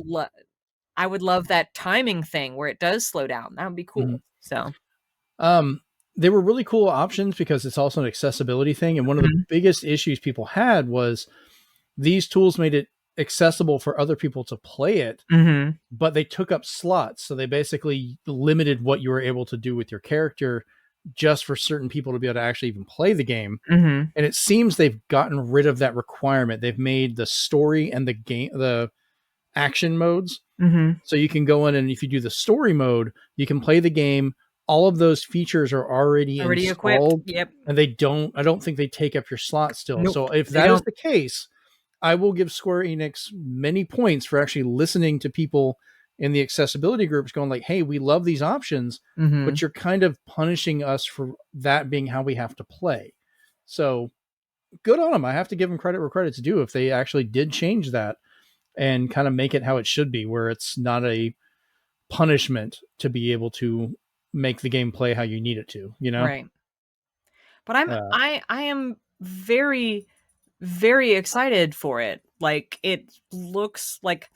love that timing thing where it does slow down. That would be cool. So, they were really cool options because it's also an accessibility thing. And one of the biggest issues people had was these tools made it accessible for other people to play it, but they took up slots. So they basically limited what you were able to do with your character just for certain people to be able to actually even play the game. And it seems they've gotten rid of that requirement. They've made the story and the action modes. So you can go in, and if you do the story mode, you can play the game, all of those features are already equipped. installed, Yep. and I don't think they take up your slot still. Nope, so if they that is don't. the case, I will give Square Enix many points for actually listening to people in the accessibility groups going like, hey, we love these options, Mhm. but you're kind of punishing us for that being how we have to play. So good on them. I have to give them credit where credit's due if they actually did change that and kind of make it how it should be, where it's not a punishment to be able to make the game play how you need it to, you know? Right. But I am very, very excited for it. Like, it looks like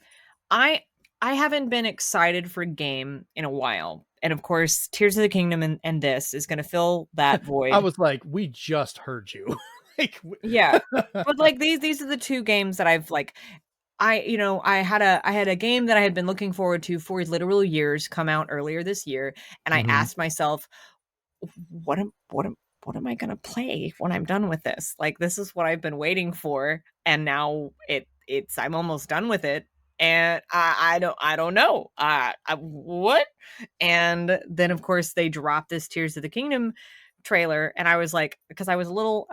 I haven't been excited for a game in a while. And of course, Tears of the Kingdom and this is going to fill that void. I was like, we just heard you. Like, yeah. But like these are the two games that I've like I had a game that I had been looking forward to for literal years come out earlier this year, and I asked myself, what am I going to play when I'm done with this? Like, this is what I've been waiting for, and now I'm almost done with it, and I don't know. What? And then of course they dropped this Tears of the Kingdom trailer, and I was like, because I was a little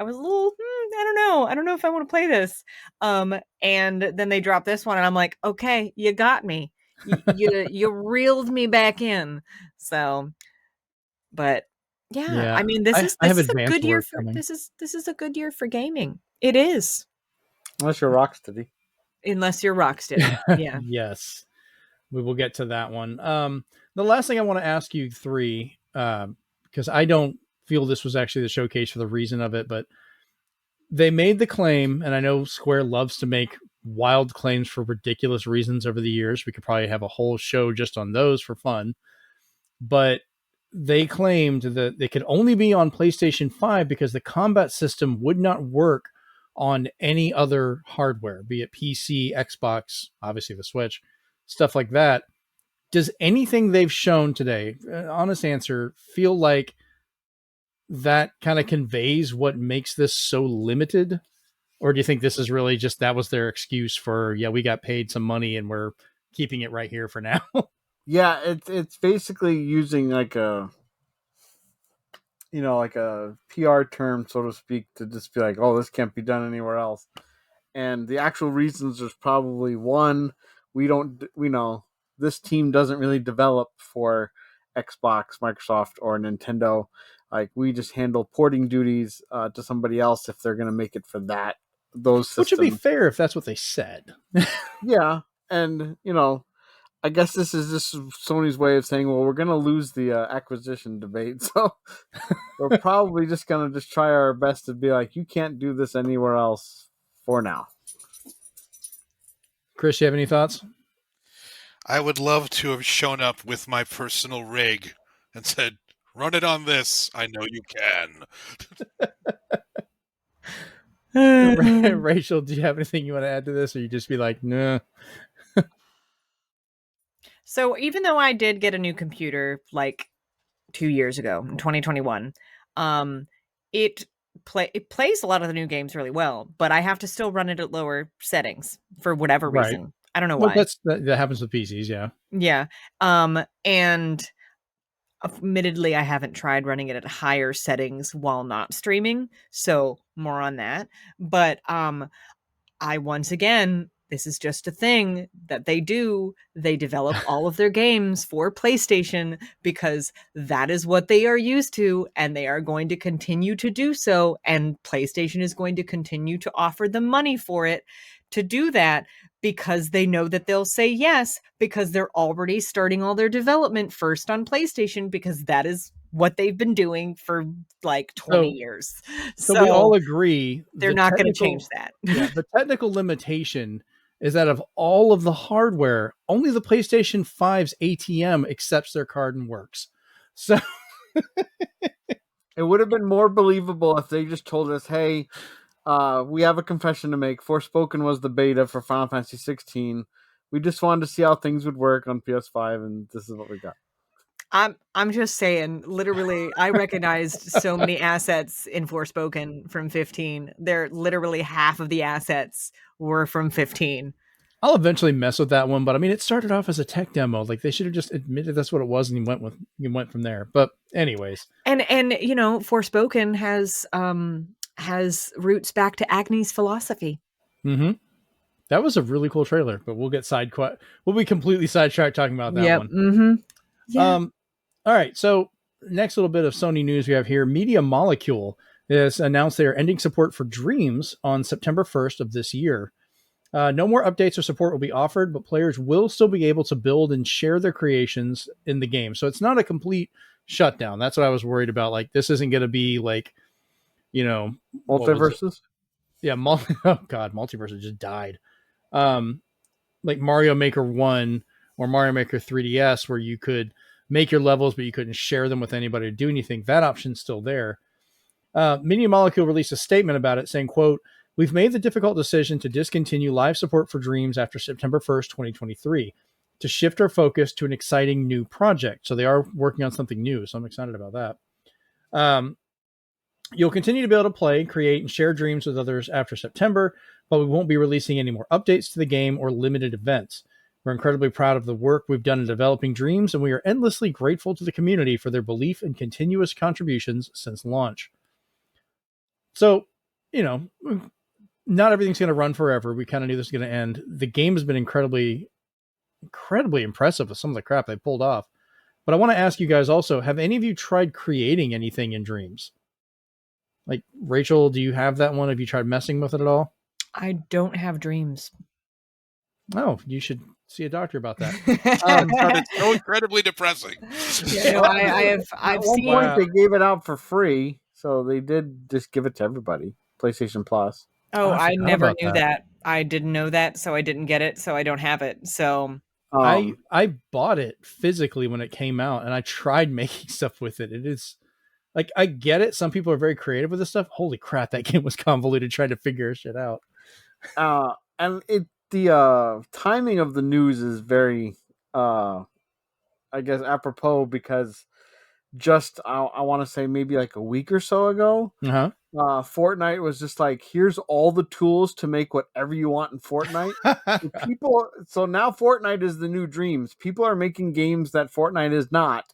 I don't know if I want to play this. And then they dropped this one, and I'm like, okay, you got me. You reeled me back in. So, but yeah, I mean, I this have is a advanced good year work for coming. this is a good year for gaming. It is, Unless you're Rocksteady. unless you're Rocksteady. Yeah. Yes, we will get to that one. The last thing I want to ask you three, because I don't feel this was actually the showcase for the reason of it, but they made the claim, and I know Square loves to make wild claims for ridiculous reasons over the years. We could probably have a whole show just on those for fun, but they claimed that they could only be on PlayStation 5 because the combat system would not work on any other hardware, be it PC, Xbox, obviously the Switch, stuff like that. Does anything they've shown today, honest answer, feel like that kind of conveys what makes this so limited? Or do you think this is really just that was their excuse for, yeah, we got paid some money and we're keeping it right here for now? Yeah, it's basically using like a like a PR term, so to speak, to just be like, oh, this can't be done anywhere else. And the actual reasons is probably one, we know this team doesn't really develop for Xbox, Microsoft, or Nintendo. Like, we just handle porting duties to somebody else if they're going to make it for those systems. Which would be fair if that's what they said. Yeah, and I guess this is just Sony's way of saying, well, we're going to lose the acquisition debate, so we're probably just going to just try our best to be like, you can't do this anywhere else for now. Chris, you have any thoughts? I would love to have shown up with my personal rig and said, run it on this. I know you can. Rachel, do you have anything you want to add to this, or you just be like, nah? So even though I did get a new computer like 2 years ago in 2021, it plays a lot of the new games really well, but I have to still run it at lower settings for whatever reason. Right. I don't know why. That happens with PCs, yeah. Yeah. And admittedly, I haven't tried running it at higher settings while not streaming, so more on that. But I once again, this is just a thing that they do. They develop all of their games for PlayStation because that is what they are used to, and they are going to continue to do so. And PlayStation is going to continue to offer them money for it to do that because they know that they'll say yes, because they're already starting all their development first on PlayStation, because that is what they've been doing for like 20 years. So we all agree they're not going to change that. Yeah, the technical limitation is that of all of the hardware, only the PlayStation 5's ATM accepts their card and works. So it would have been more believable if they just told us, hey, we have a confession to make. Forspoken was the beta for Final Fantasy 16. We just wanted to see how things would work on PS5, and this is what we got. I'm just saying, literally, I recognized so many assets in Forspoken from 15. They're literally half of the assets were from 15. I'll eventually mess with that one, but I mean, it started off as a tech demo. Like they should have just admitted that's what it was, and you went from there. But anyways, and Forspoken has roots back to Agni's philosophy. Mm-hmm. That was a really cool trailer, but we'll get we'll be completely sidetracked talking about that one. Mm-hmm. Yeah. All right. So next little bit of Sony news we have here. Media Molecule has announced they are ending support for Dreams on September 1st of this year. No more updates or support will be offered, but players will still be able to build and share their creations in the game. So it's not a complete shutdown. That's what I was worried about. Like this isn't going to be like, multiverses. Yeah. Oh God, multiverse just died. Like Mario Maker 1 or Mario Maker 3DS, where you could make your levels, but you couldn't share them with anybody to do anything. That option's still there. Media Molecule released a statement about it saying, quote, "We've made the difficult decision to discontinue live support for Dreams after September 1st, 2023, to shift our focus to an exciting new project." So they are working on something new. So I'm excited about that. You'll continue to be able to play, create, and share Dreams with others after September, but we won't be releasing any more updates to the game or limited events. We're incredibly proud of the work we've done in developing Dreams, and we are endlessly grateful to the community for their belief and continuous contributions since launch. So, not everything's going to run forever. We kind of knew this was going to end. The game has been incredibly impressive with some of the crap they pulled off. But I want to ask you guys also, have any of you tried creating anything in Dreams? Like, Rachel, do you have that one? Have you tried messing with it at all? I don't have Dreams. Oh, you should see a doctor about that. It's so incredibly depressing. Yeah, I've seen. At one point, they gave it out for free, so they did just give it to everybody. PlayStation Plus. Oh, I never knew that. I didn't know that, so I didn't get it, so I don't have it. So I bought it physically when it came out, and I tried making stuff with it. It is like, I get it. Some people are very creative with this stuff. Holy crap, that game was convoluted trying to figure shit out. And the timing of the news is very, I guess, apropos, because just, I want to say maybe like a week or so ago, Fortnite was just like, here's all the tools to make whatever you want in Fortnite. So now Fortnite is the new Dreams. People are making games that Fortnite is not,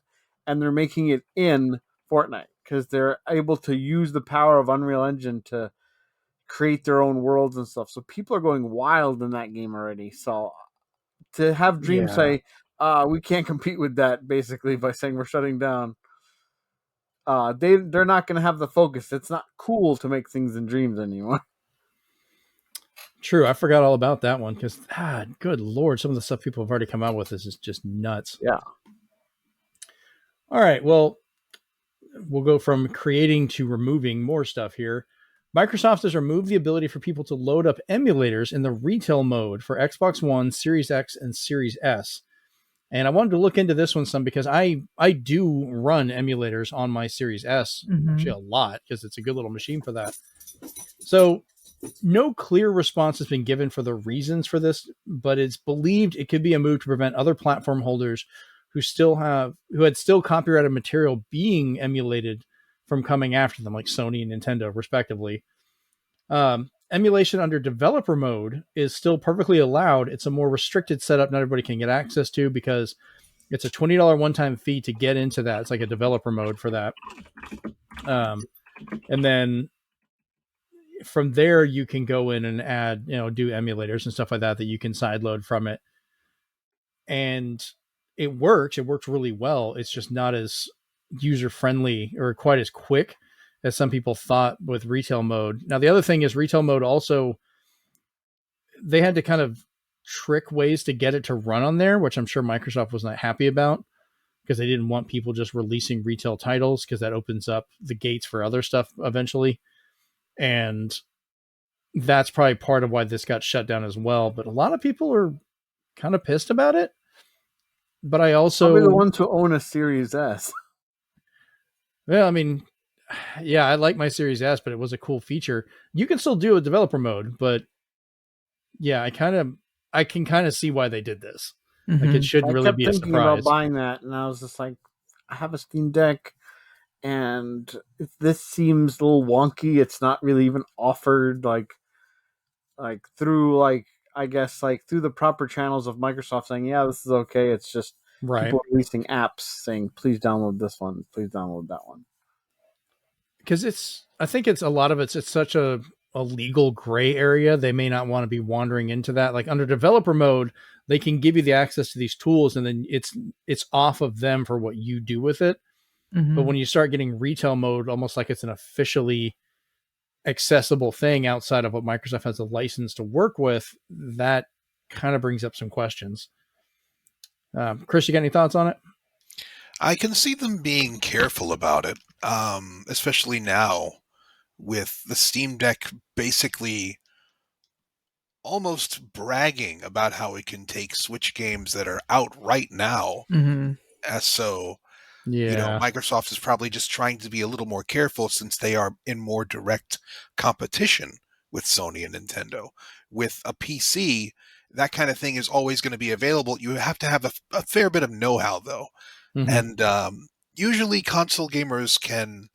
and they're making it in Fortnite because they're able to use the power of Unreal Engine to create their own worlds and stuff. So people are going wild in that game already. So to have Dreams say, we can't compete with that, basically, by saying we're shutting down, they're not going to have the focus. It's not cool to make things in Dreams anymore. True. I forgot all about that one because, good Lord, some of the stuff people have already come out with is just nuts. Yeah. All right. Well, we'll go from creating to removing more stuff here. Microsoft has removed the ability for people to load up emulators in the retail mode for Xbox One, Series X, and Series S. And I wanted to look into this one some because I do run emulators on my Series S, actually a lot, because it's a good little machine for that. So no clear response has been given for the reasons for this, but it's believed it could be a move to prevent other platform holders who had still copyrighted material being emulated from coming after them, like Sony and Nintendo, respectively. Emulation under developer mode is still perfectly allowed. It's a more restricted setup not everybody can get access to because it's a $20 one-time fee to get into that. It's like a developer mode for that. And then from there, you can go in and add, do emulators and stuff like that you can sideload from it. And it works. It works really well. It's just not as user-friendly or quite as quick as some people thought with retail mode. Now, the other thing is retail mode also, they had to kind of trick ways to get it to run on there, which I'm sure Microsoft was not happy about because they didn't want people just releasing retail titles because that opens up the gates for other stuff eventually. And that's probably part of why this got shut down as well. But a lot of people are kind of pissed about it. But I also... Probably the ones who own a Series S. Well, I mean, yeah, I like my Series S, but it was a cool feature. You can still do a developer mode, but yeah, I can kind of see why they did this. Like, it shouldn't really be a surprise. I kept thinking about buying that, and I was just like, I have a Steam Deck, and this seems a little wonky. It's not really even offered like through I guess, like through the proper channels of Microsoft saying, yeah, this is okay. It's just Right. people releasing apps saying, please download this one, please download that one. Because I think it's a lot of it's such a legal gray area. They may not want to be wandering into that. Like under developer mode, they can give you the access to these tools, and then it's off of them for what you do with it. Mm-hmm. But when you start getting retail mode, almost like it's an officially accessible thing outside of what Microsoft has a license to work with, that kind of brings up some questions. Chris, you got any thoughts on it? I can see them being careful about it, especially now with the Steam Deck basically almost bragging about how it can take Switch games that are out right now. Mm-hmm. So, Yeah. Microsoft is probably just trying to be a little more careful since they are in more direct competition with Sony and Nintendo. With a PC, that kind of thing is always going to be available. You have to have a fair bit of know-how, though. Mm-hmm. And usually console gamers can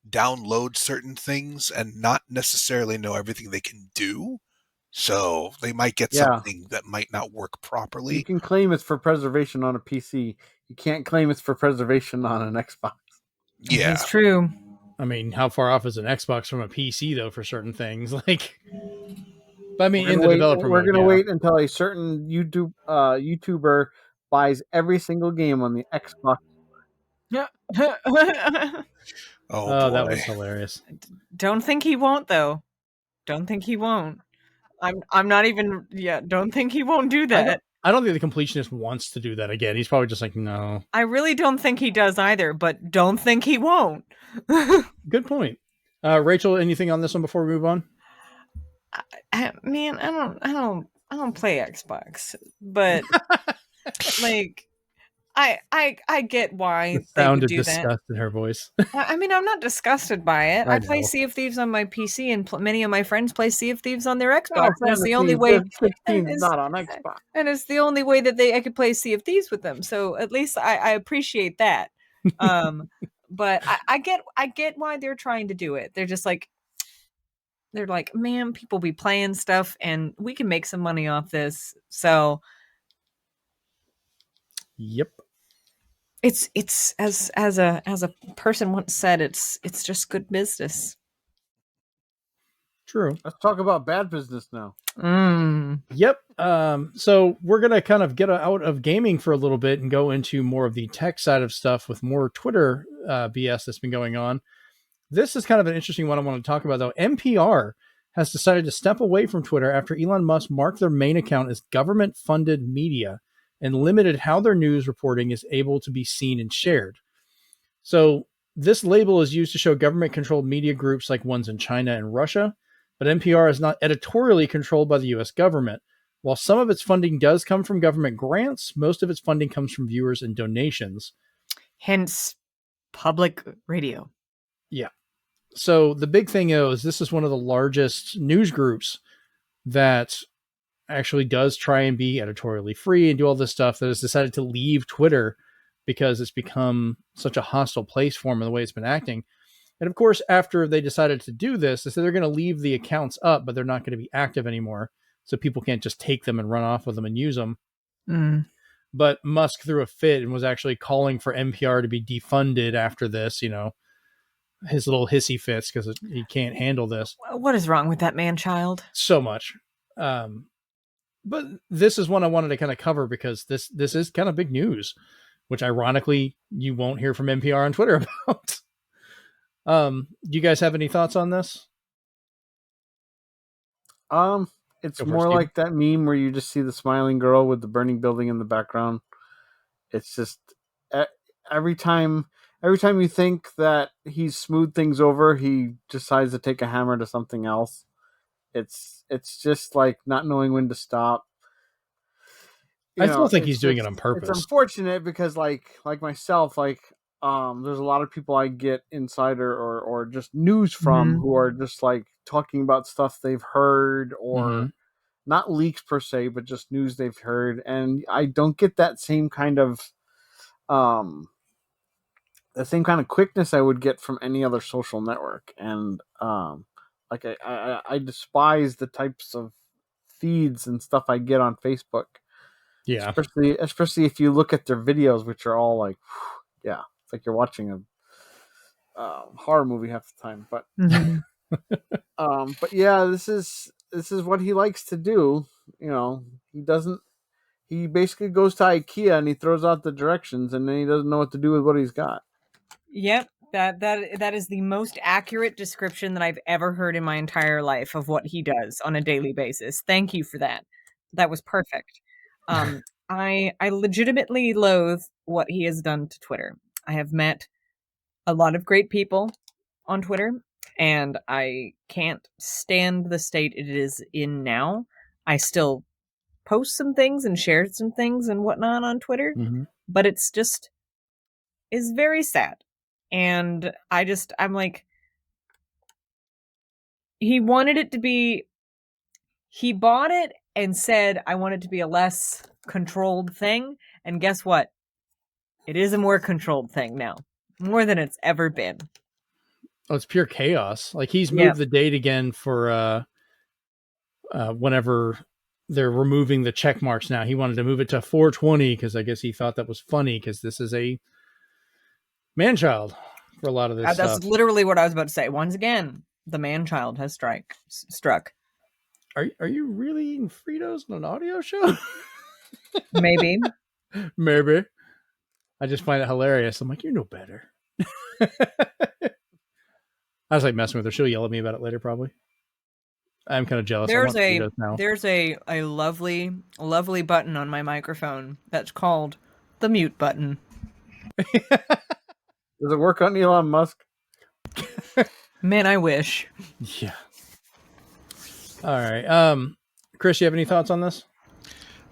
download certain things and not necessarily know everything they can do. So they might get something that might not work properly. You can claim it's for preservation on a PC. You can't claim it's for preservation on an Xbox. Yeah. It's true. I mean, how far off is an Xbox from a PC though for certain things? Like, but I mean, in the developer mode, we're gonna wait until a certain YouTuber buys every single game on the Xbox. Oh, boy. that was hilarious. Don't think he won't, though. Don't think he won't. I'm not even. Yeah, don't think he won't do that. I don't think the completionist wants to do that again. He's probably just like, no. I really don't think he does either, but don't think he won't. Good point. Rachel, anything on this one before we move on? Man, I don't play Xbox, but like, I get why The they sound would of do disgust that. in her voice. I mean, I'm not disgusted by it. I I play know. Sea of Thieves on my PC, and many of my friends play Sea of Thieves on their Xbox. Final That's the Fantasy only way. 15 is not on Xbox. And it's the only way that I could play Sea of Thieves with them. So at least I appreciate that. But I get why they're trying to do it. They're like, man, people be playing stuff, and we can make some money off this. So, yep. It's as a person once said, it's just good business. True. Let's talk about bad business now. Yep. So we're going to kind of get out of gaming for a little bit and go into more of the tech side of stuff with more Twitter BS that's been going on. This is kind of an interesting one I want to talk about, though. NPR has decided to step away from Twitter after Elon Musk marked their main account as government-funded media and limited how their news reporting is able to be seen and shared. So this label is used to show government-controlled media groups like ones in China and Russia, but NPR is not editorially controlled by the U.S. government. While some of its funding does come from government grants, most of its funding comes from viewers and donations. Hence, public radio. Yeah. So the big thing is this is one of the largest news groups that actually does try and be editorially free and do all this stuff, that has decided to leave Twitter because it's become such a hostile place for them and the way it's been acting. And of course, after they decided to do this, they said they're going to leave the accounts up, but they're not going to be active anymore. So people can't just take them and run off with them and use them. But Musk threw a fit and was actually calling for NPR to be defunded after this, his little hissy fits because he can't handle this. What is wrong with that man-child? So much. But this is one I wanted to kind of cover because this is kind of big news, which ironically you won't hear from NPR on Twitter about. Do you guys have any thoughts on this? It's more like that meme where you just see the smiling girl with the burning building in the background. It's just every time you think that he's smoothed things over, he decides to take a hammer to something else. It's just like not knowing when to stop. I still think he's doing it on purpose. It's unfortunate because like myself, there's a lot of people I get insider or just news from who are just like talking about stuff they've heard or not leaks per se, but just news they've heard. And I don't get that same kind of quickness I would get from any other social network. And I despise the types of feeds and stuff I get on Facebook. Yeah. Especially if you look at their videos, which are all like, yeah, it's like you're watching a horror movie half the time. But but yeah, this is what he likes to do. He basically goes to IKEA and he throws out the directions, and then he doesn't know what to do with what he's got. Yep, that is the most accurate description that I've ever heard in my entire life of what he does on a daily basis. Thank you for that. That was perfect. I legitimately loathe what he has done to Twitter. I have met a lot of great people on Twitter, and I can't stand the state it is in now. I still post some things and share some things and whatnot on Twitter, but it's just is very sad. And I'm like, he bought it and said, I want it to be a less controlled thing. And guess what? It is a more controlled thing now, more than it's ever been. Oh, it's pure chaos. Like he's moved the date again for whenever they're removing the check marks now. He wanted to move it to 420 because I guess he thought that was funny because this is a man-child for a lot of this stuff. That's literally what I was about to say. Once again, the man-child has struck. Are you really eating Fritos on an audio show? Maybe. Maybe. I just find it hilarious. I'm like, you know better. I was like messing with her. She'll yell at me about it later, probably. I'm kind of jealous. There's a lovely button on my microphone that's called the mute button. Does it work on Elon Musk? Man, I wish. Yeah. All right. Chris, you have any thoughts on this?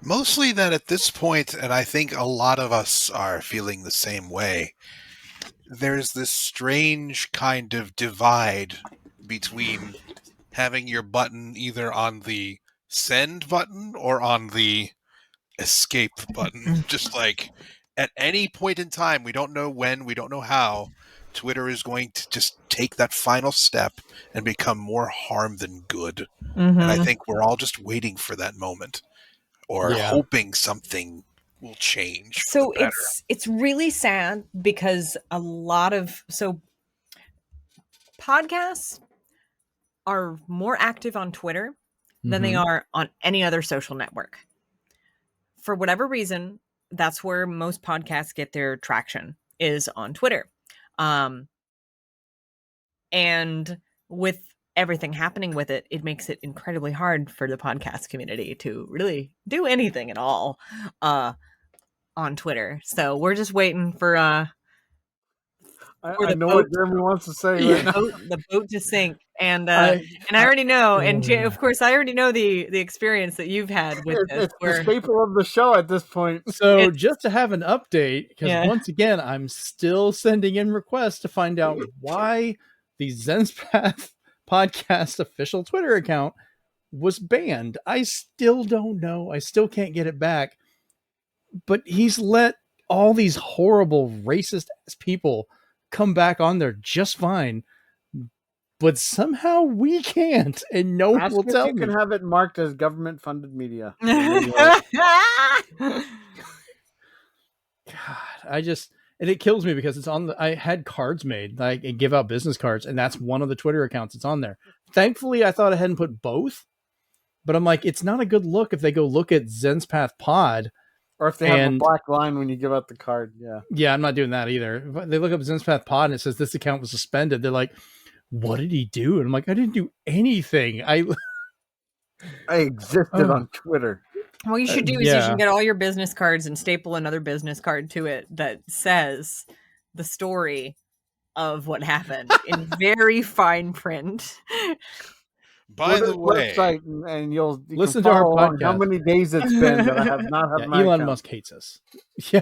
Mostly that at this point, and I think a lot of us are feeling the same way, there's this strange kind of divide between having your button either on the send button or on the escape button. Just like at any point in time, we don't know when, we don't know how, Twitter is going to just take that final step and become more harm than good. And I think we're all just waiting for that moment or hoping something will change. So it's really sad because a lot of podcasts are more active on Twitter than they are on any other social network. For whatever reason, that's where most podcasts get their traction, is on Twitter. And with everything happening with it, it makes it incredibly hard for the podcast community to really do anything at all on Twitter. So we're just waiting for I know what Jeremy wants to say. The boat to sink, and I already know, and of course I already know the experience that you've had with this. It's the staple of the show at this point. So just to have an update, because once again I'm still sending in requests to find out why the Zenspath podcast official Twitter account was banned. I still don't know. I still can't get it back. But he's let all these horrible racist ass people come back on there just fine, but somehow we can't, and no one will tell me. You can have it marked as government funded media. God, and it kills me because it's on I had cards made, like I give out business cards, and that's one of the Twitter accounts it's on there. Thankfully I thought I hadn't put both, but I'm like, it's not a good look if they go look at Zenspath Pod. Or if they have a black line when you give out the card, Yeah, I'm not doing that either. If they look up Zenspath Pod and it says this account was suspended, they're like, what did he do? And I'm like, I didn't do anything. I existed on Twitter. What you should do is you should get all your business cards and staple another business card to it that says the story of what happened in very fine print. By the way, website and you listen to our podcast. How many days it's been that I have not had my Elon account. Musk hates us. Yeah.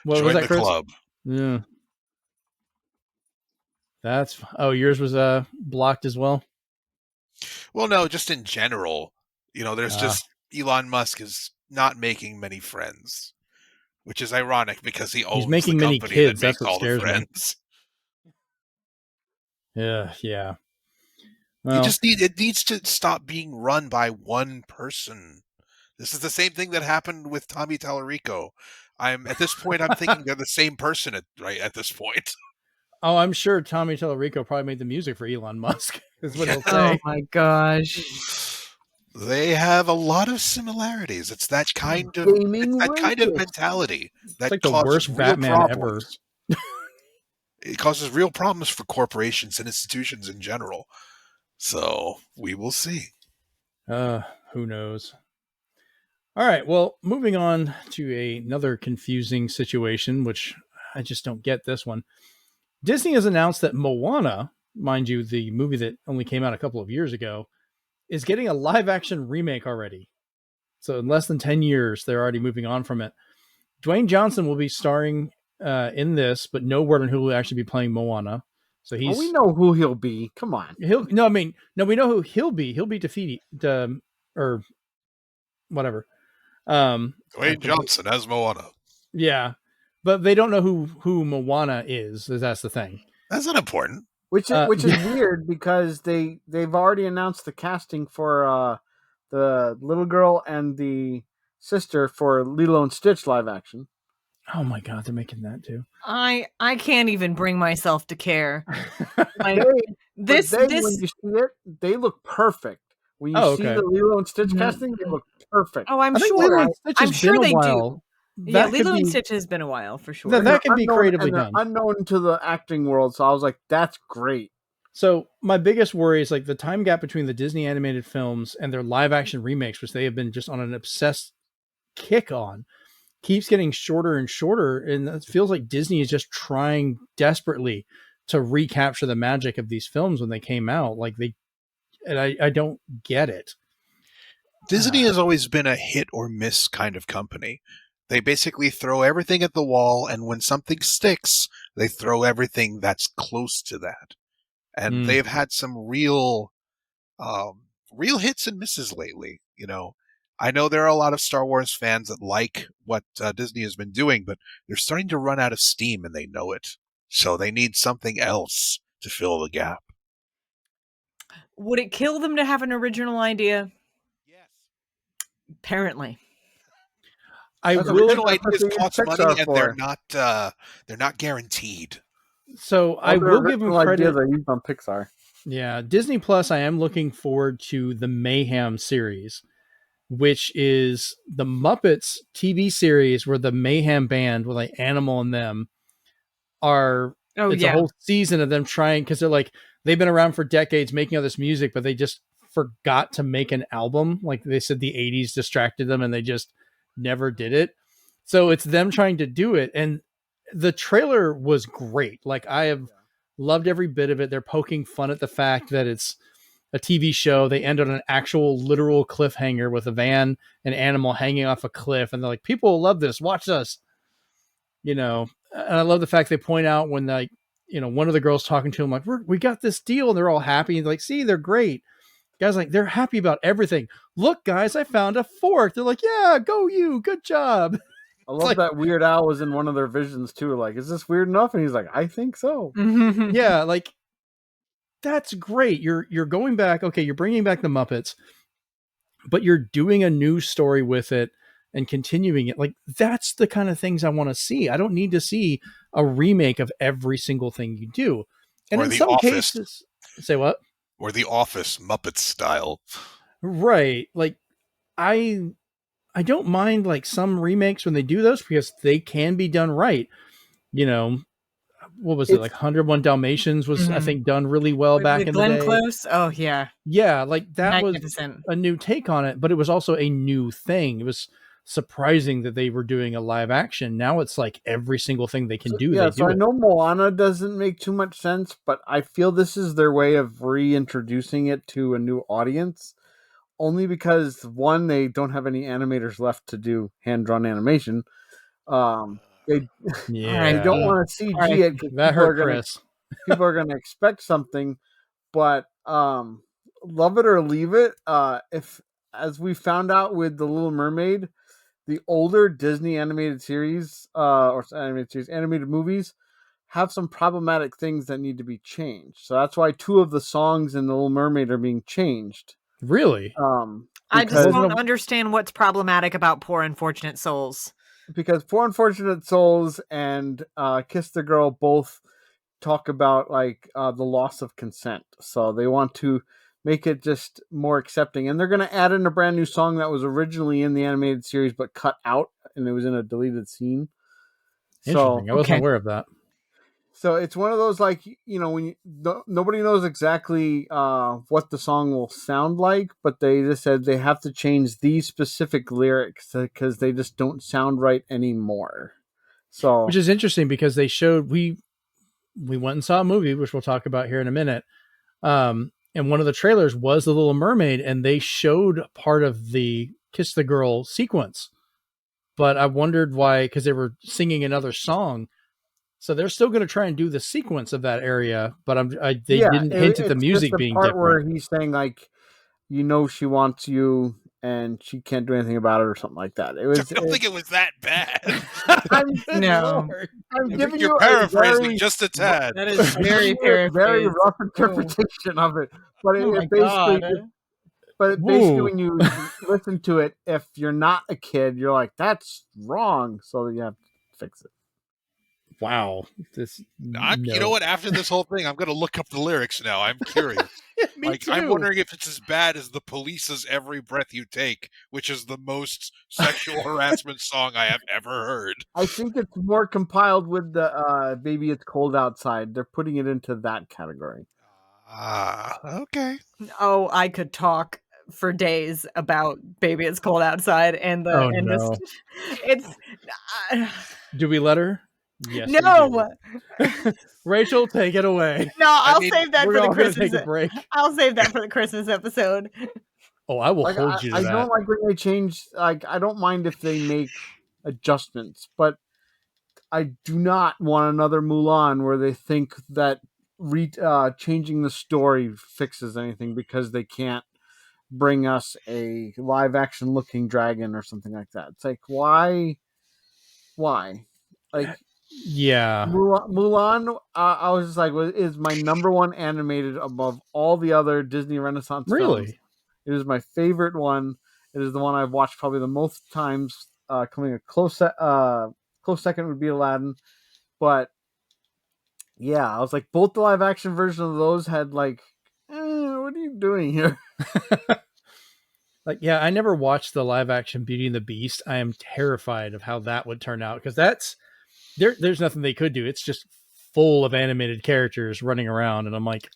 What join was that, the Chris? club. Yeah. Yours was blocked as well. Well, no, just in general, there's just Elon Musk is not making many friends, which is ironic because he owns making the many company kids. that makes That's what all the scares me. friends. Yeah. Well, it needs to stop being run by one person. This is the same thing that happened with Tommy Tallarico. At this point, I'm thinking they're the same person at this point. oh, I'm sure Tommy Tallarico probably made the music for Elon Musk. Is what he'll Oh say. my gosh. They have a lot of similarities. It's that kind of Gaming mentality that like the causes worst real Batman problems. It causes real problems for corporations and institutions in general. So we will see. Who knows? All right. Well, moving on to another confusing situation, which I just don't get this one. Disney has announced that Moana, mind you, the movie that only came out a couple of years ago, is getting a live action remake already. So in less than 10 years, they're already moving on from it. Dwayne Johnson will be starring in this, but no word on who will actually be playing Moana. So we know who he'll be. Come on. we know who he'll be. He'll be defeated, or whatever. Dwayne Johnson as Moana. Yeah, but they don't know who Moana is. That's the thing. That's not important. Which is weird because they've already announced the casting for the little girl and the sister for Lilo and Stitch live action. Oh my god, they're making that too. I can't even bring myself to care. Like, when you see it, they look perfect. When you see the Lilo and Stitch casting, they look perfect. Oh, I'm sure they do. Yeah, Lilo and Stitch has been a while for sure. That can be creatively done. Unknown to the acting world, so I was like, that's great. So my biggest worry is like the time gap between the Disney animated films and their live action remakes, which they have been just on an obsessed kick on, keeps getting shorter and shorter. And it feels like Disney is just trying desperately to recapture the magic of these films when they came out. I don't get it. Disney has always been a hit or miss kind of company. They basically throw everything at the wall, and when something sticks, they throw everything that's close to that. And they've had some real hits and misses lately. I know there are a lot of Star Wars fans that like what Disney has been doing, but they're starting to run out of steam, and they know it. So they need something else to fill the gap. Would it kill them to have an original idea? Yes. Apparently. Original ideas cost money, and they're not guaranteed. So I will give them credit. Ideas are used on Pixar. Yeah, Disney Plus. I am looking forward to the Mayhem series, which is the Muppets TV series where the Mayhem band with like Animal and them are. It's a whole season of them trying because they've been around for decades making all this music, but they just forgot to make an album. Like they said, the 80s distracted them, and they just never did it. So it's them trying to do it, and the trailer was great. Like I have loved every bit of it. They're poking fun at the fact that it's a TV show. They end on an actual literal cliffhanger with a van and Animal hanging off a cliff, and they're like, people will love this, watch us. And I love the fact they point out when one of the girls talking to him like, we got this deal, and they're all happy and like, see, they're great. Guys, like, they're happy about everything. Look, guys, I found a fork. They're like, yeah, go you. Good job. I love that Weird Al was in one of their visions, too. Like, is this weird enough? And he's like, I think so. Yeah, like, that's great. You're going back. Okay, you're bringing back the Muppets, but you're doing a new story with it and continuing it. Like, that's the kind of things I want to see. I don't need to see a remake of every single thing you do. And in some cases... Say what? Or The Office Muppet style. Right. Like, I don't mind like some remakes when they do those because they can be done right. What was it? Like 101 Dalmatians was, I think, done really well back in the day. Close? Oh, yeah. Yeah, like that was a new take on it, but it was also a new thing. It was surprising that they were doing a live action. Now it's like every single thing they can do. Yeah, so I know Moana doesn't make too much sense, but I feel this is their way of reintroducing it to a new audience. Only because, one, they don't have any animators left to do hand-drawn animation. They don't want to CG it because that hurt Chris. People are going to expect something, but love it or leave it. If, as we found out with The Little Mermaid, the older Disney animated series, animated movies, have some problematic things that need to be changed. So that's why 2 of the songs in The Little Mermaid are being changed. Really? I just don't understand what's problematic about Poor Unfortunate Souls. Because Poor Unfortunate Souls and Kiss the Girl both talk about like the loss of consent. So they want to make it just more accepting. And they're going to add in a brand new song that was originally in the animated series but cut out, and it was in a deleted scene. Interesting. I wasn't aware of that. So it's one of those, like, when nobody knows exactly what the song will sound like, but they just said they have to change these specific lyrics because they just don't sound right anymore. So, which is interesting because they showed we went and saw a movie, which we'll talk about here in a minute. And one of the trailers was The Little Mermaid, and they showed part of the Kiss the Girl sequence. But I wondered why, because they were singing another song. So they're still going to try and do the sequence of that area, but they didn't hint at the music being part different. Where he's saying like, she wants you and she can't do anything about it or something like that. I don't think it was that bad. I'm giving you paraphrasing just a tad. That is very very rough interpretation of it, but it basically. But basically, when you listen to it, if you're not a kid, you're like, that's wrong. So you have to fix it. Wow. You know what? After this whole thing, I'm going to look up the lyrics now. I'm curious. Me too. I'm wondering if it's as bad as the Police's Every Breath You Take, which is the most sexual harassment song I have ever heard. I think it's more compiled with the Baby It's Cold Outside. They're putting it into that category. Okay. Oh, I could talk for days about Baby It's Cold Outside and it's do we let her? Yes. No. Rachel, take it away. No, I'll save that for the Christmas. Take a break. I'll save that for the Christmas episode. Oh, I will hold you to that. I don't like when they change. Like, I don't mind if they make adjustments, but I do not want another Mulan where they think that changing the story fixes anything because they can't bring us a live action looking dragon or something like that. It's like, why? Like, yeah, Mulan. I was just like, is my number one animated above all the other Disney Renaissance films. Really? It is my favorite one. It is the one I've watched probably the most times. Coming a close second would be Aladdin, but yeah, I was like, both the live action version of those had like, what are you doing here? Like, yeah, I never watched the live action Beauty and the Beast. I am terrified of how that would turn out because there's nothing they could do. It's just full of animated characters running around, and I'm like,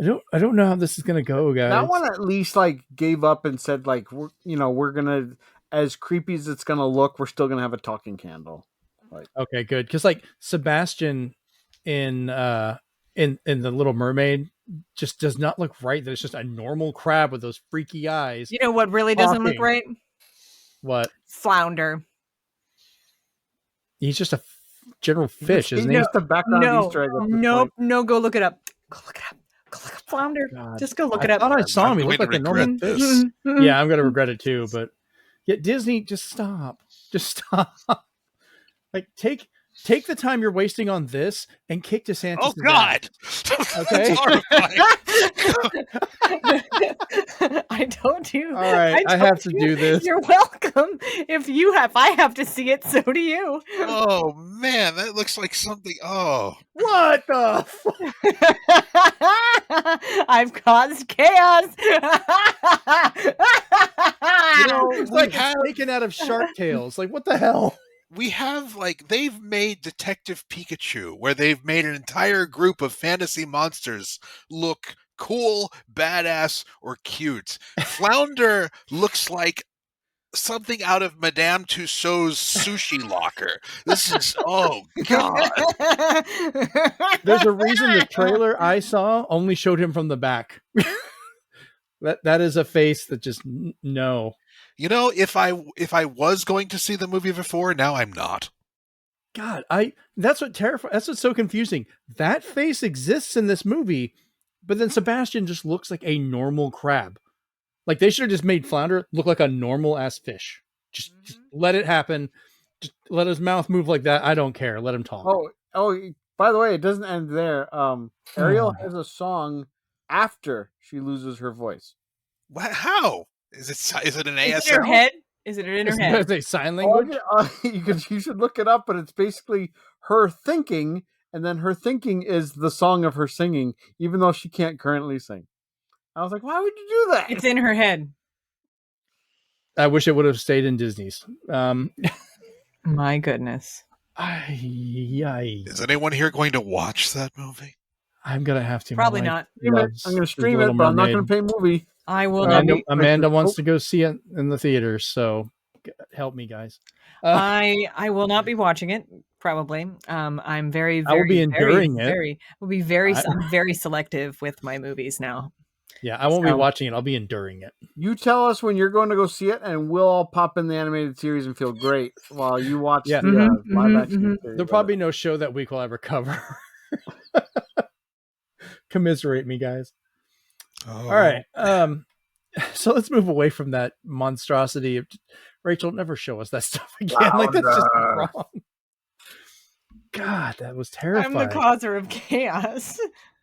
I don't know how this is gonna go, guys. That one at least like gave up and said like, we're gonna, as creepy as it's gonna look, we're still gonna have a talking candle. Like, okay, good, because like Sebastian in The Little Mermaid just does not look right. That it's just a normal crab with those freaky eyes. You know what really doesn't look right? What? Flounder. He's just a general fish, isn't he? Just a background Easter egg. No, go look it up. Go look it up. Flounder. God. Just go look it up. I thought I saw him. He looked like a normal fish. Yeah, I'm gonna regret it too. But yeah, Disney, just stop. Like, take the time you're wasting on this and kick DeSantis. Oh God! Okay. I told you. All right, I have to do this. You're welcome. If I have to see it, so do you. Oh man, that looks like something. Oh, what the fuck? I've caused chaos. It's like taken out of Shark Tales. Like, what the hell? We have, like, they've made Detective Pikachu, where they've made an entire group of fantasy monsters look cool, badass, or cute. Flounder looks like something out of Madame Tussauds sushi locker. This is, oh God. There's a reason the trailer I saw only showed him from the back. That is a face that just no. You know, if I was going to see the movie before, now I'm not. God, that's what's so confusing. That face exists in this movie, but then Sebastian just looks like a normal crab. Like, they should have just made Flounder look like a normal ass fish. Just let it happen. Just let his mouth move like that. I don't care. Let him talk. Oh, by the way, it doesn't end there. Ariel has a song after she loses her voice. How? Is it an ASL? Is it in her head? Is it in her head? Is it sign language? You should look it up, but it's basically her thinking, and then her thinking is the song of her singing, even though she can't currently sing. I was like, why would you do that? It's in her head. I wish it would have stayed in Disney's. My goodness. Is anyone here going to watch that movie? I'm going to have to. Probably not. I'm going to stream it, but I'm not going to pay movie. I will Amanda wants to go see it in the theater, so help me, guys. I will not be watching it. Probably. I'm very. I will be enduring it. Will be very selective with my movies now. Yeah, I won't be watching it. I'll be enduring it. You tell us when you're going to go see it, and we'll all pop in the animated series and feel great while you watch the live action series. There'll probably be no show that week we'll ever cover. Commiserate me, guys. All right. So let's move away from that monstrosity. Rachel, never show us that stuff again. Like, that's just wrong. God, that was terrifying. I'm the causer of chaos.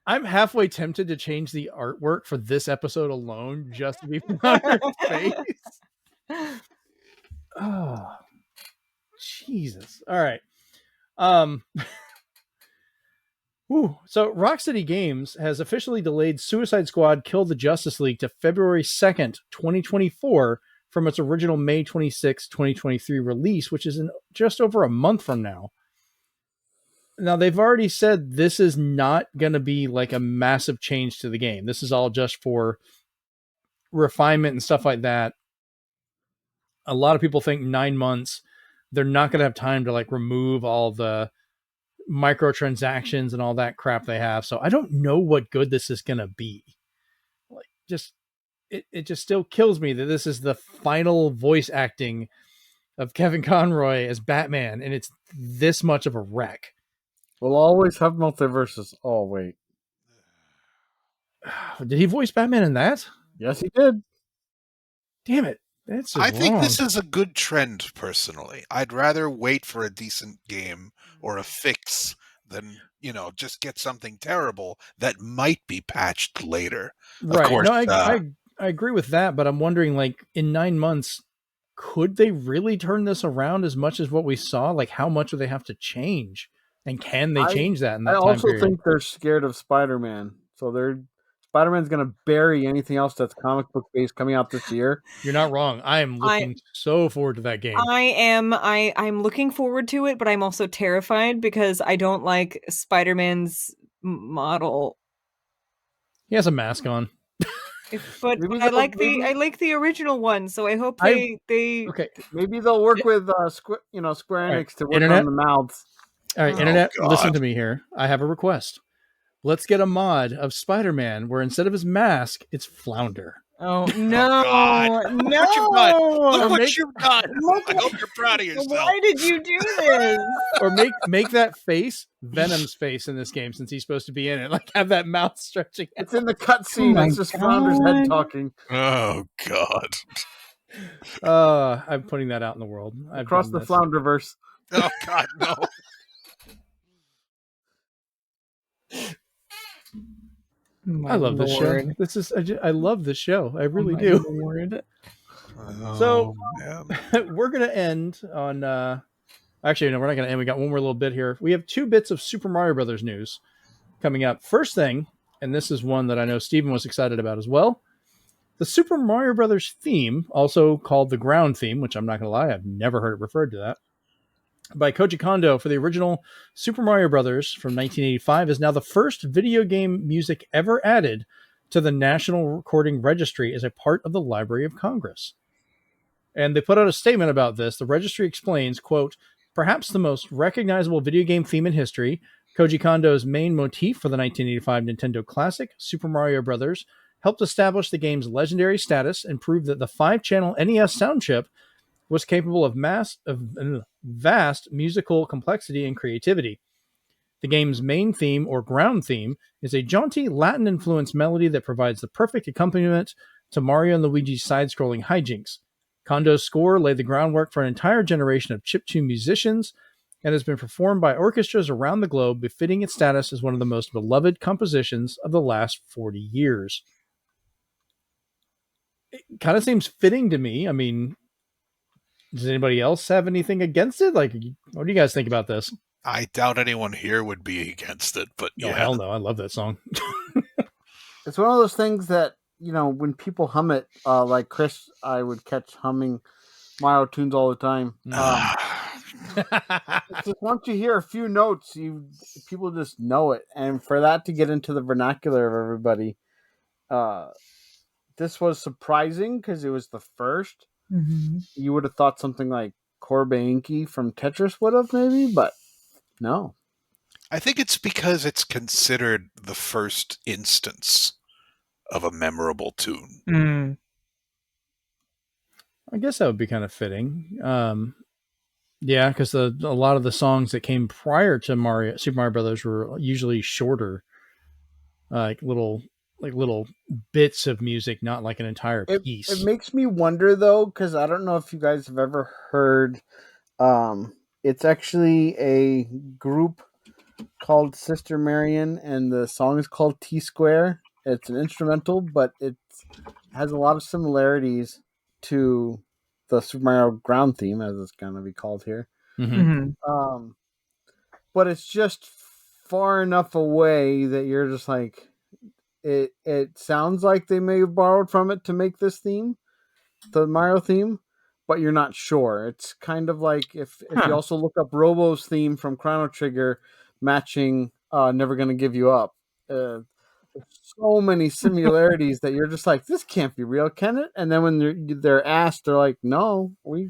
I'm halfway tempted to change the artwork for this episode alone just to be on her face. Oh, Jesus. All right. So Rocksteady Games has officially delayed Suicide Squad Kill the Justice League to February 2nd, 2024 from its original May 26, 2023 release, which is in just over a month from now. Now, they've already said this is not going to be like a massive change to the game. This is all just for refinement and stuff like that. A lot of people think 9 months, they're not going to have time to like remove all the microtransactions and all that crap they have. So I don't know what good this is going to be. Like, just it just still kills me that this is the final voice acting of Kevin Conroy as Batman, and it's this much of a wreck. We'll always have multiverses. Oh, wait. Did he voice Batman in that? Yes, he did. Damn it. I think this is a good trend, personally. I'd rather wait for a decent game or a fix than, just get something terrible that might be patched later. Right. Of course, no, I agree with that, but I'm wondering, like, in 9 months, could they really turn this around as much as what we saw? Like, how much do they have to change? And can they change that in that time period? I also think they're scared of Spider-Man. So Spider-Man's going to bury anything else that's comic book based coming out this year. You're not wrong. I am looking so forward to that game. I'm looking forward to it, but I'm also terrified because I don't like Spider-Man's model. He has a mask on. But I like the original one, so I hope they okay. Maybe they'll work with Square Enix to work on the mouths. All right, Internet, listen to me here. I have a request. Let's get a mod of Spider-Man where instead of his mask, it's Flounder. Oh, no. No. Look what you've done. I hope you're proud of yourself. Why did you do this? Or make that face Venom's face in this game, since he's supposed to be in it. Like, have that mouth stretching out. It's in the cutscene. It's just Flounder's head talking. Oh, God. I'm putting that out in the world. Across the Flounderverse. Oh, God, no. I love this show. I love this show. I really do. So we're going to end on, actually, no, we're not going to end. We got one more little bit here. We have 2 bits of Super Mario Brothers news coming up. First thing, and this is one that I know Steven was excited about as well. The Super Mario Brothers theme, also called the ground theme, which I'm not going to lie, I've never heard it referred to that, by Koji Kondo for the original Super Mario Brothers from 1985, is now the first video game music ever added to the National Recording Registry as a part of the Library of Congress. And they put out a statement about this. The registry explains, quote, perhaps the most recognizable video game theme in history, Koji Kondo's main motif for the 1985 Nintendo classic, Super Mario Brothers, helped establish the game's legendary status and prove that the 5-channel NES sound chip was capable of vast musical complexity and creativity. The game's main theme, or ground theme, is a jaunty Latin-influenced melody that provides the perfect accompaniment to Mario and Luigi's side-scrolling hijinks. Kondo's score laid the groundwork for an entire generation of chiptune musicians, and has been performed by orchestras around the globe, befitting its status as one of the most beloved compositions of the last 40 years. It kind of seems fitting to me. I mean, does anybody else have anything against it? Like, what do you guys think about this? I doubt anyone here would be against it, but Oh, hell no. I love that song. It's one of those things that, when people hum it, like Chris, I would catch humming Mario tunes all the time. It's just once you hear a few notes, people just know it. And for that to get into the vernacular of everybody, this was surprising because it was the first. Mm-hmm. You would have thought something like Corbainki from Tetris would have, maybe, but no. I think it's because it's considered the first instance of a memorable tune. Mm. I guess that would be kind of fitting. Yeah, because a lot of the songs that came prior to Super Mario Brothers were usually shorter, like little bits of music, not like an entire piece. It makes me wonder though, because I don't know if you guys have ever heard. It's actually a group called Sister Marion, and the song is called T Square. It's an instrumental, but it has a lot of similarities to the Super Mario ground theme, as it's going to be called here. Mm-hmm. But it's just far enough away that you're just like, it sounds like they may have borrowed from it to make this theme, the Mario theme, but you're not sure. It's kind of like if you also look up Robo's theme from Chrono Trigger matching Never Gonna Give You Up. So many similarities that you're just like, this can't be real, can it? And then when they're asked, they're like, no, we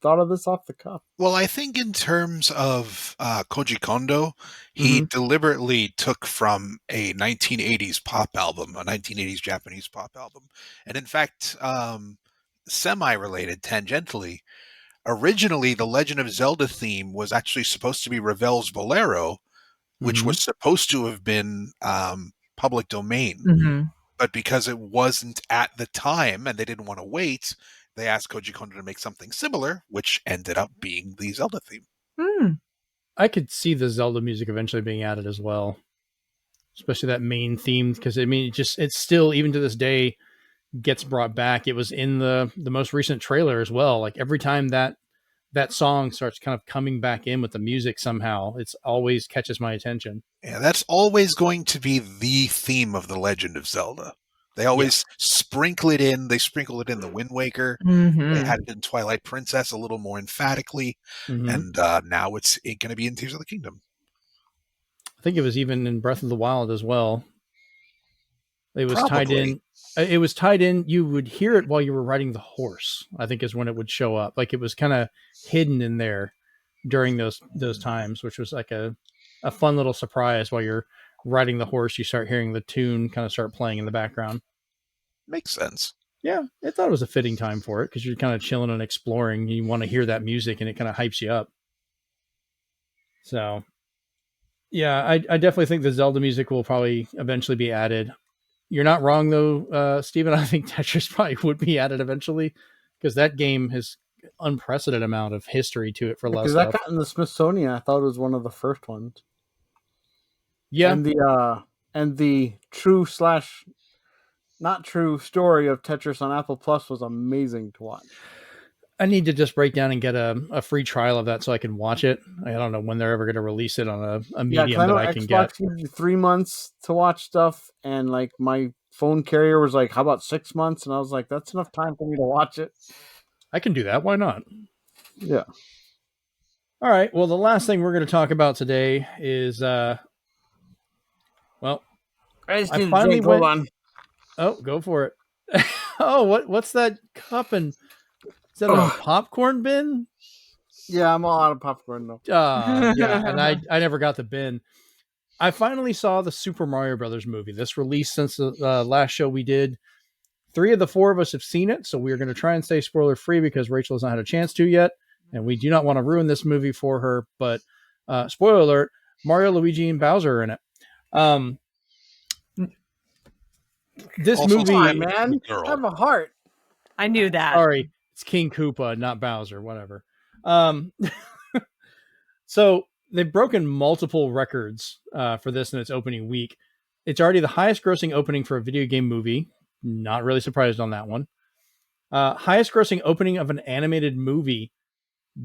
thought of this off the cuff. Well, I think in terms of Koji Kondo, he deliberately took from a 1980s pop album, a 1980s Japanese pop album. And in fact, semi-related tangentially, originally the Legend of Zelda theme was actually supposed to be Ravel's Bolero, which was supposed to have been public domain. Mm-hmm. But because it wasn't at the time and they didn't want to wait, they asked Koji Kondo to make something similar, which ended up being the Zelda theme. I could see the Zelda music eventually being added as well, especially that main theme, because I mean, it's still, even to this day, gets brought back. It was in the most recent trailer as well. Like every time that song starts kind of coming back in with the music somehow, it's always catches my attention. Yeah, that's always going to be the theme of the Legend of Zelda. They always sprinkle it in. They sprinkle it in the Wind Waker. Mm-hmm. They had it in Twilight Princess a little more emphatically. And now it's going to be in Tears of the Kingdom. I think it was even in Breath of the Wild as well. It was tied in. It was tied in. You would hear it while you were riding the horse, I think is when it would show up. Like it was kind of hidden in there during those times, which was like a fun little surprise. While you're riding the horse, you start hearing the tune kind of start playing in the background. Makes sense. Yeah, I thought it was a fitting time for it because you're kind of chilling and exploring. You want to hear that music and it kind of hypes you up. So, yeah, I definitely think the Zelda music will probably eventually be added. You're not wrong, though, Steven. I think Tetris probably would be added eventually because that game has unprecedented amount of history to it for a lot of stuff. Because that got in the Smithsonian, I thought it was one of the first ones. Yeah. And the true / not true story of Tetris on Apple Plus was amazing to watch. I need to just break down and get a free trial of that so I can watch it. I don't know when they're ever going to release it on a medium that I can get. Xbox gives you 3 months to watch stuff, and like my phone carrier was like, how about 6 months? And I was like, that's enough time for me to watch it. I can do that. Why not? Yeah. All right. Well, the last thing we're going to talk about today is, I finally went on. Oh, go for it. Oh, what's that cup and is that a popcorn bin? Yeah, I'm all out of popcorn though. Yeah, and I never got the bin. I finally saw the Super Mario Brothers movie. This released since the last show we did. 3 of the 4 of us have seen it, so we're going to try and stay spoiler free because Rachel has not had a chance to yet, and we do not want to ruin this movie for her. But spoiler alert: Mario, Luigi, and Bowser are in it. This Also, movie, man, have a heart. I knew that. Sorry, it's King Koopa, not Bowser. Whatever. So they've broken multiple records for this in its opening week. It's already the highest grossing opening for a video game movie. Not really surprised on that one. Highest grossing opening of an animated movie,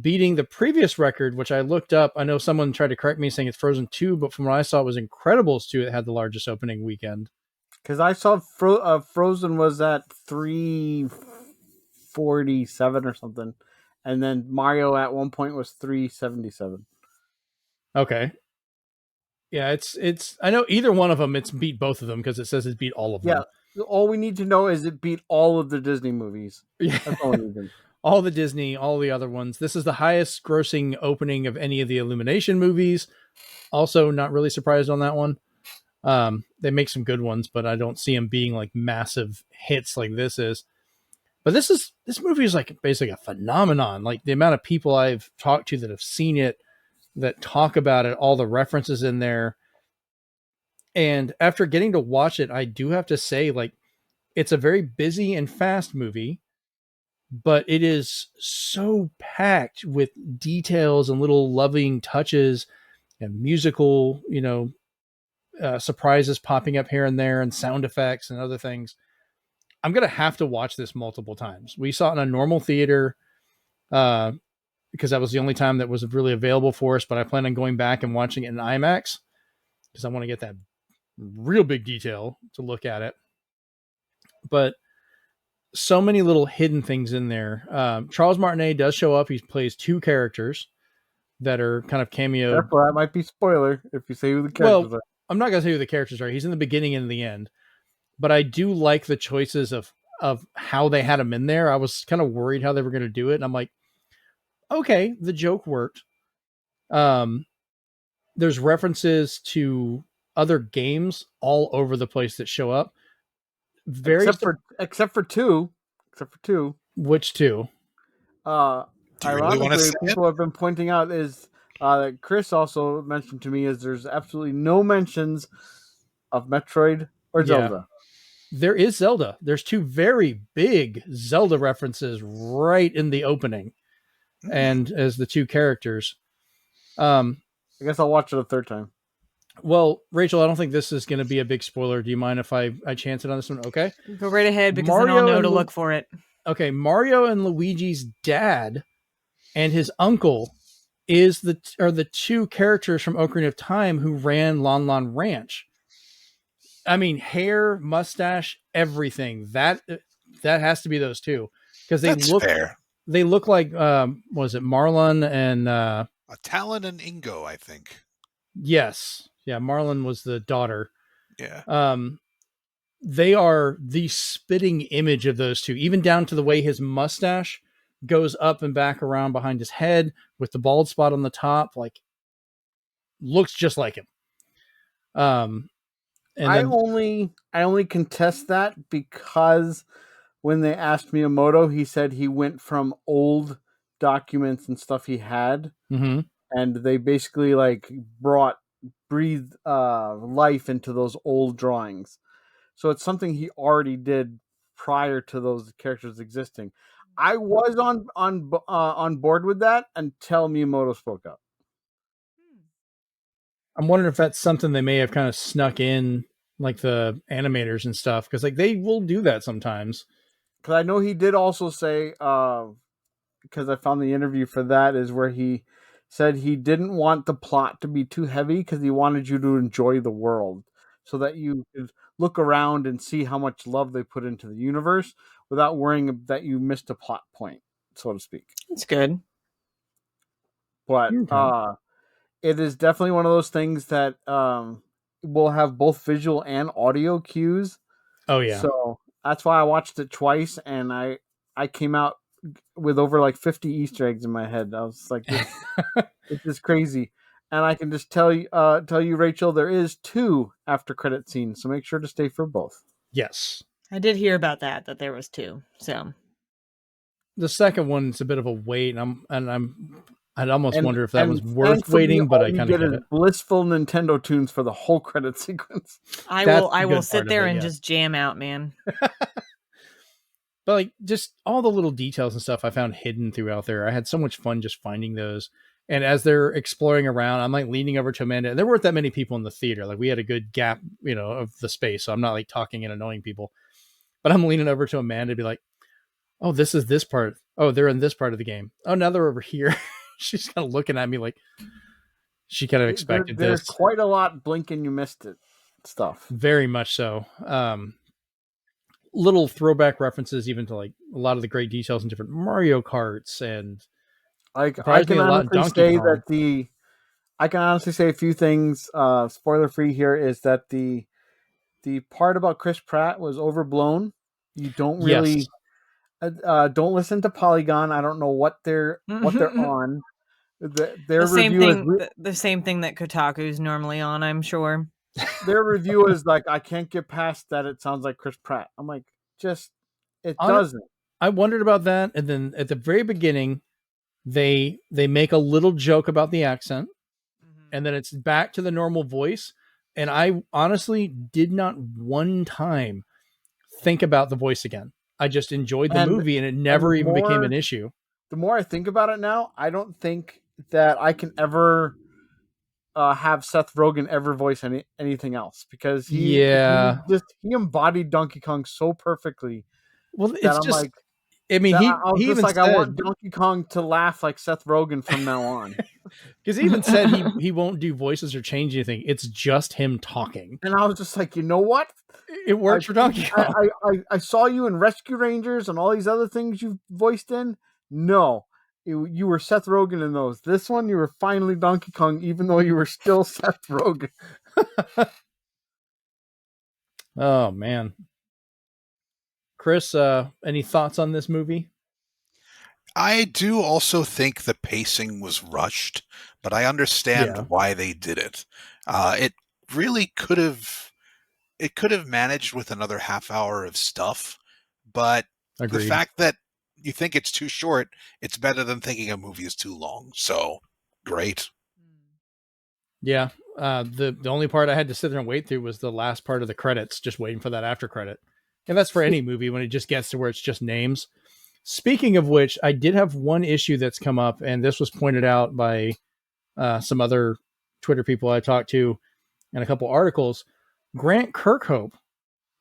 beating the previous record, which I looked up. I know someone tried to correct me saying it's Frozen 2, but from what I saw, it was Incredibles 2 that had the largest opening weekend. Because I saw Frozen was at 347 or something, and then Mario at one point was 377. Okay. Yeah, it's. I know either one of them. It's beat both of them because it says it's beat all of them. Yeah, all we need to know is it beat all of the Disney movies. Yeah, that's all we need to know. All the Disney, all the other ones. This is the highest grossing opening of any of the Illumination movies. Also, not really surprised on that one. They make some good ones, but I don't see them being like massive hits like this is. But this movie is like basically a phenomenon. Like the amount of people I've talked to that have seen it, that talk about it, all the references in there. And after getting to watch it, I do have to say, like, it's a very busy and fast movie, but it is so packed with details and little loving touches and musical, surprises popping up here and there and sound effects and other things. I'm going to have to watch this multiple times. We saw it in a normal theater because that was the only time that was really available for us, but I plan on going back and watching it in IMAX because I want to get that real big detail to look at it. But so many little hidden things in there. Charles Martinet does show up. He plays two characters that are kind of cameo. Therefore, that might be spoiler if you say who the characters are. I'm not going to say who the characters are. He's in the beginning and the end. But I do like the choices of how they had him in there. I was kind of worried how they were going to do it. And I'm like, okay, the joke worked. There's references to other games all over the place that show up. Except for two. Which two? Ironically, people have been pointing out is that Chris also mentioned to me is there's absolutely no mentions of Metroid or Zelda. There is Zelda. There's two very big Zelda references right in the opening, and as the two characters. I guess I'll watch it a third time. Well, Rachel, I don't think this is going to be a big spoiler. Do you mind if I chance it on this one? Okay. Go right ahead because then I'll know to look for it. Okay. Mario and Luigi's dad and his uncle are the two characters from Ocarina of Time who ran Lon Lon Ranch. I mean, hair, mustache, everything. That has to be those two because they look like was it Marlon and Talon and Ingo, I think. Yes. Yeah, Marlon was the daughter. Yeah. They are the spitting image of those two, even down to the way his mustache goes up and back around behind his head with the bald spot on the top, like looks just like him. I only contest that because when they asked Miyamoto, he said he went from old documents and stuff he had, and they basically like breathed life into those old drawings. So it's something he already did prior to those characters existing. I was on board with that until Miyamoto spoke up. I'm wondering if that's something they may have kind of snuck in, like the animators and stuff, because like they will do that sometimes. Because I know he did also say, because I found the interview for that is where he said he didn't want the plot to be too heavy because he wanted you to enjoy the world so that you could look around and see how much love they put into the universe without worrying that you missed a plot point, so to speak. That's good. But it is definitely one of those things that will have both visual and audio cues. Oh, yeah. So that's why I watched it twice, and I came out with over like 50 Easter eggs in my head. I was like, this is crazy. And I can just tell you, Rachel, there is 2 after credit scenes, so make sure to stay for both. Yes. I did hear about that there was 2. So the second one's a bit of a wait, I'd almost wonder if that was worth waiting, but I kind of get it. Blissful Nintendo tunes for the whole credit sequence. I will sit there and just jam out, man. But like just all the little details and stuff I found hidden throughout there. I had so much fun just finding those. And as they're exploring around, I'm like leaning over to Amanda, and there weren't that many people in the theater. Like we had a good gap, of the space. So I'm not like talking and annoying people, but I'm leaning over to Amanda to be like, oh, this is this part. Oh, they're in this part of the game. Oh, now they're over here. She's kind of looking at me like she kind of expected There's this. quite a lot blink and you missed it stuff. Very much so. Little throwback references even to like a lot of the great details in different Mario Karts, and I can a lot in honestly Donkey say Kong. that I can honestly say a few things. Spoiler free here is that the part about Chris Pratt was overblown. You don't really don't listen to Polygon. I don't know what they're on. Their review is the same thing that Kotaku's normally on, I'm sure. Their review is like, I can't get past that. It sounds like Chris Pratt. I'm like, doesn't. I wondered about that, and then at the very beginning, they make a little joke about the accent, and then it's back to the normal voice. And I honestly did not one time think about the voice again. I just enjoyed the movie, and it never even became an issue. The more I think about it now, I don't think that I can ever have Seth Rogen ever voice anything else, because he embodied Donkey Kong so perfectly. Well, it's just like, I mean, he I want Donkey Kong to laugh like Seth Rogen from now on. Because he even said he won't do voices or change anything. It's just him talking. And I was just like, you know what? It works for Donkey Kong. I saw you in Rescue Rangers and all these other things you've voiced in. No, you were Seth Rogen in those. This one, you were finally Donkey Kong, even though you were still Seth Rogen. Oh, man. Chris, any thoughts on this movie? I do also think the pacing was rushed, but I understand why they did it. It really could have managed with another half hour of stuff, but Agreed. The fact that you think it's too short, it's better than thinking a movie is too long. So great. Yeah. The only part I had to sit there and wait through was the last part of the credits, just waiting for that after credit. And that's for any movie when it just gets to where it's just names. Speaking of which, I did have one issue that's come up, and this was pointed out by some other Twitter people I talked to and a couple articles. Grant Kirkhope,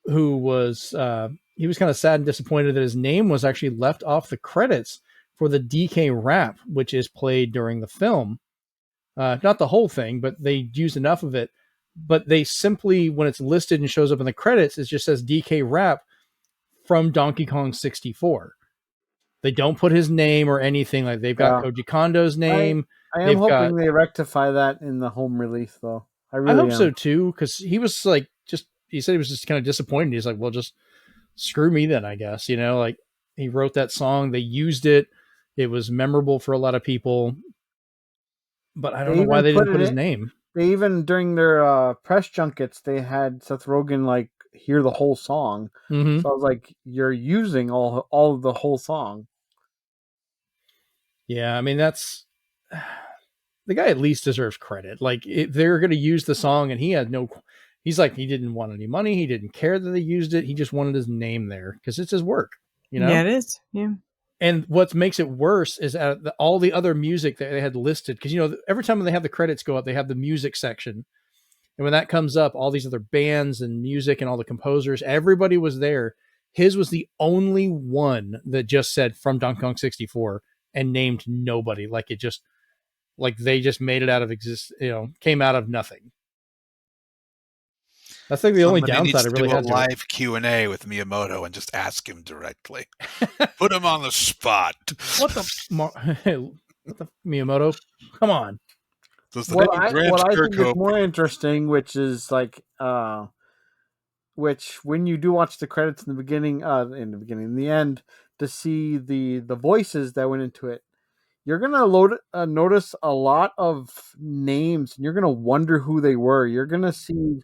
who was he was kind of sad and disappointed that his name was actually left off the credits for the DK rap, which is played during the film. Not the whole thing, but they used enough of it. But they simply, when it's listed and shows up in the credits, it just says DK rap from Donkey Kong 64. They don't put his name or anything. Like they've got Koji Kondo's name. I am hoping they rectify that in the home release, though. I hope so too, because he was like, he said he was just kind of disappointed. He's like, well, just screw me then, I guess. Like he wrote that song, they used it. It was memorable for a lot of people, but I don't know why they didn't put his name. They even, during their press junkets, they had Seth Rogen like hear the whole song. Mm-hmm. So I was like, you're using all of the whole song. Yeah, I mean, that's the guy at least deserves credit. Like if they're going to use the song and he's like, he didn't want any money. He didn't care that they used it. He just wanted his name there because it's his work, Yeah, it is. Yeah. And what makes it worse is all the other music that they had listed. Because, every time they have the credits go up, they have the music section. And when that comes up, all these other bands and music and all the composers, everybody was there. His was the only one that just said from Donkey Kong 64 and named nobody. Like they just made it out of came out of nothing. That's like the only downside I really had. Do a live Q&A with Miyamoto and just ask him directly. Put him on the spot. What the Miyamoto? Come on. What I think is more interesting, which is like, which when you do watch the credits in the end, to see the voices that went into it, you're gonna notice a lot of names, and you're gonna wonder who they were. You're gonna see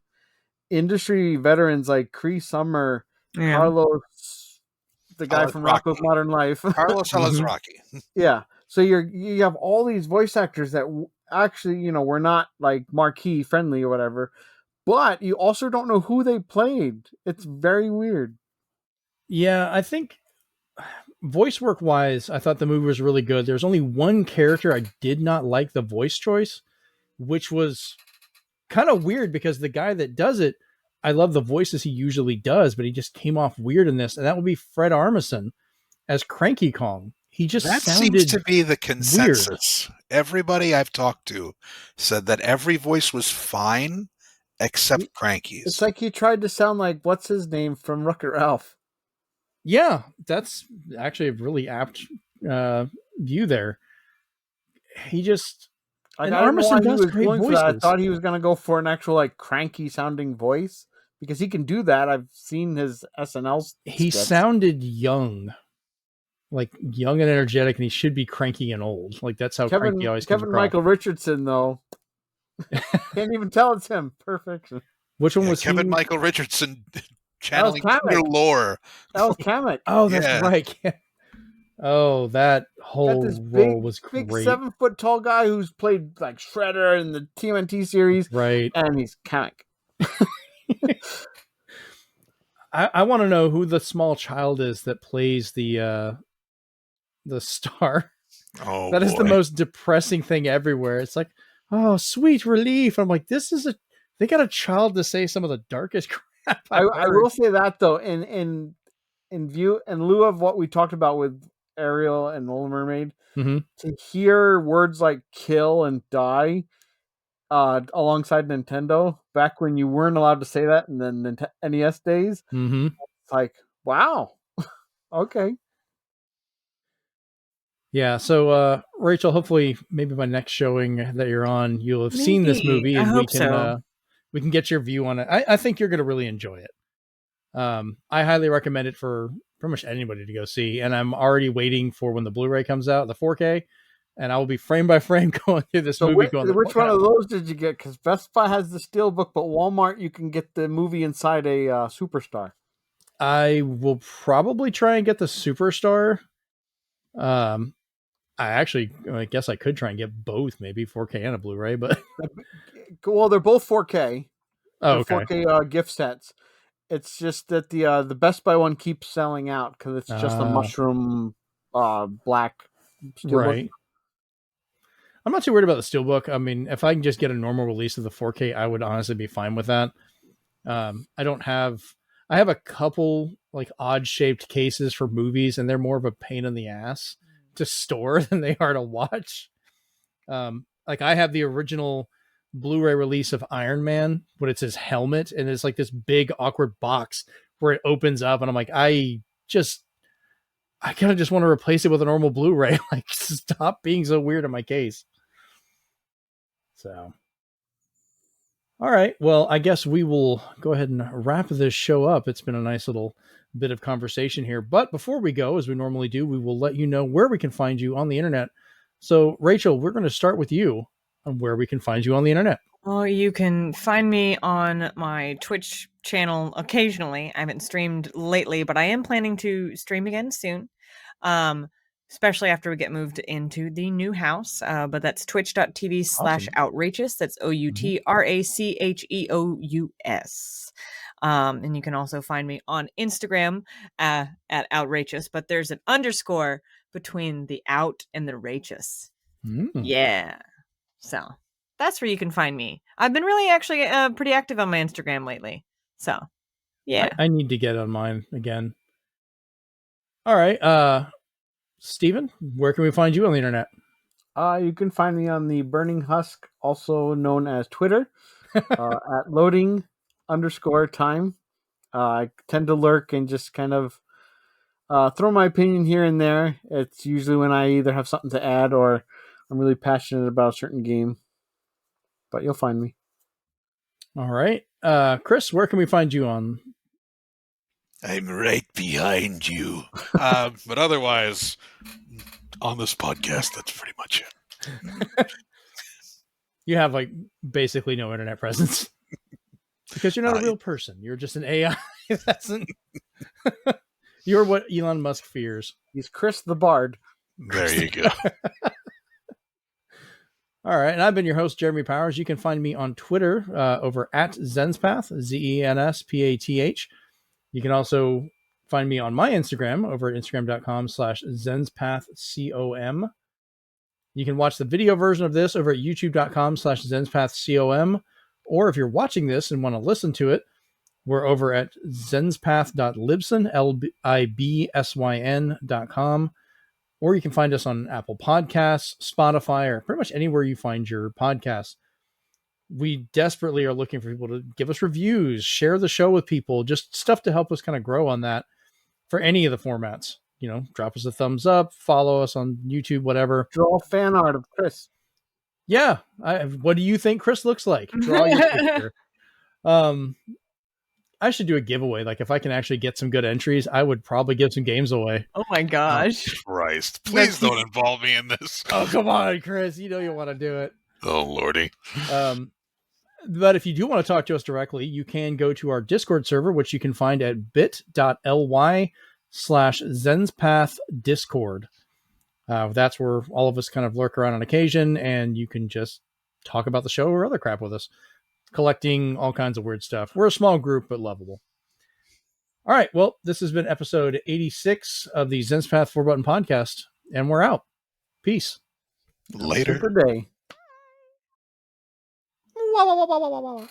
industry veterans like Cree Summer, Carlos, the guy from Rocko's Modern Life, Carlos Alazraki. Yeah, so you have all these voice actors that actually, were not like marquee friendly or whatever, but you also don't know who they played. It's very weird. Yeah, I think voice work wise, I thought the movie was really good. There's only one character I did not like the voice choice, which was kind of weird because the guy that does it, I love the voices he usually does, but he just came off weird in this. And that would be Fred Armisen as Cranky Kong. He just that sounded seems to be the weird. consensus. Everybody I've talked to said that every voice was fine except Cranky's. It's like he tried to sound like what's his name from Wreck-It Ralph. Yeah, that's actually a really apt view there. He just Like, and I don't know Armisen why he does was great going for that. I voices. thought he was going to go for an actual like cranky sounding voice because he can do that. I've seen his SNL. He skits. sounded young, like young and energetic, and he should be cranky and old. Like that's how Cranky always comes Kevin across. Michael Richardson though. Can't even tell it's him. Perfection. Which one was Kevin he? Michael Richardson channeling Kamek. pure lore? That was Kamek. Oh, that's Yeah. right. Oh, that Got whole this role was big great. 7 foot tall guy who's played like Shredder in the TMNT series, Right. and he's Kamek. I want to know who the small child is that plays the star. Oh, That is the boy. most depressing thing everywhere. It's like, oh, sweet relief. I'm like, they got a child to say some of the darkest crap. I will say that though, in lieu of what we talked about with Ariel and Little Mermaid, Mm-hmm. to hear words like kill and die alongside Nintendo back when you weren't allowed to say that in the NES days, Mm-hmm. it's like, wow. Okay. Yeah, so Rachel, hopefully maybe my next showing that you're on, you'll have seen this movie I and hope so. we can get your view on it. I think you're gonna really enjoy it. I highly recommend it for pretty much anybody to go see, and I'm already waiting for when the Blu-ray comes out, the 4K, and I will be frame by frame going through this So movie. which one of those did you get? Because Best Buy has the Steelbook, but Walmart you can get the movie inside a Superstar. I will probably try and get the Superstar. I guess I could try and get both, maybe 4K and a Blu-ray, but Well, they're both 4K. oh, They're okay. 4K gift sets. It's just that the Best Buy one keeps selling out because it's just a mushroom black Steelbook. Right. I'm not too worried about the Steelbook. I mean, if I can just get a normal release of the 4K, I would honestly be fine with that. I have a couple like odd shaped cases for movies, and they're more of a pain in the ass to store than they are to watch. Like I have the original Blu-ray release of Iron Man, but it's his helmet, and it's like this big awkward box where it opens up, and I'm like, I kind of just want to replace it with a normal Blu-ray. Like, stop being so weird in my case. So, all right. Well, I guess we will go ahead and wrap this show up. It's been a nice little bit of conversation here. But before we go, as we normally do, we will let you know where we can find you on the internet. So, Rachel, we're going to start with you on where we can find you on the internet. Well, you can find me on my Twitch channel occasionally. I haven't streamed lately, but I am planning to stream again soon. Especially after we get moved into the new house. But that's twitch.tv/outracheous. That's OUTRACHEOUS. And you can also find me on Instagram at outrageous, but there's an underscore between the out and the rageous. Yeah. So that's where you can find me. I've been really actually pretty active on my Instagram lately. So yeah. I need to get on mine again. All right. Steven, where can we find you on the internet? You can find me on the Burning Husk, also known as Twitter, at loading_time. I tend to lurk and just kind of throw my opinion here and there. It's usually when I either have something to add or I'm really passionate about a certain game. But you'll find me. All right. Chris, where can we find you on? I'm right behind you. But otherwise, on this podcast, that's pretty much it. You have like basically no internet presence because you're not a real person. You're just an AI. You're what Elon Musk fears. He's Chris the Bard. There you go. All right. And I've been your host, Jeremy Powers. You can find me on Twitter over at Zenspath, Zenspath. You can also find me on my Instagram over at instagram.com/ZenspathCom. You can watch the video version of this over at youtube.com/ZenspathCom. Or if you're watching this and want to listen to it, we're over at zenspath.libsyn, libsyn.com. Or you can find us on Apple Podcasts, Spotify, or pretty much anywhere you find your podcasts. We desperately are looking for people to give us reviews, share the show with people, just stuff to help us kind of grow on that for any of the formats. You know, drop us a thumbs up, follow us on YouTube, whatever. Draw fan art of Chris. Yeah. What do you think Chris looks like? Draw your picture. I should do a giveaway. Like, if I can actually get some good entries, I would probably give some games away. Oh my gosh. Christ. Please don't involve me in this. Oh, come on, Chris. You know you want to do it. Oh, Lordy. But if you do want to talk to us directly, you can go to our Discord server, which you can find at bit.ly/ZenspathDiscord. That's where all of us kind of lurk around on occasion, and you can just talk about the show or other crap with us, collecting all kinds of weird stuff. We're a small group, but lovable. All right, well, this has been episode 86 of the Zenspath 4-Button Podcast, and we're out. Peace. Later. Super day. Wah, wah, wah, wah, wah, wah.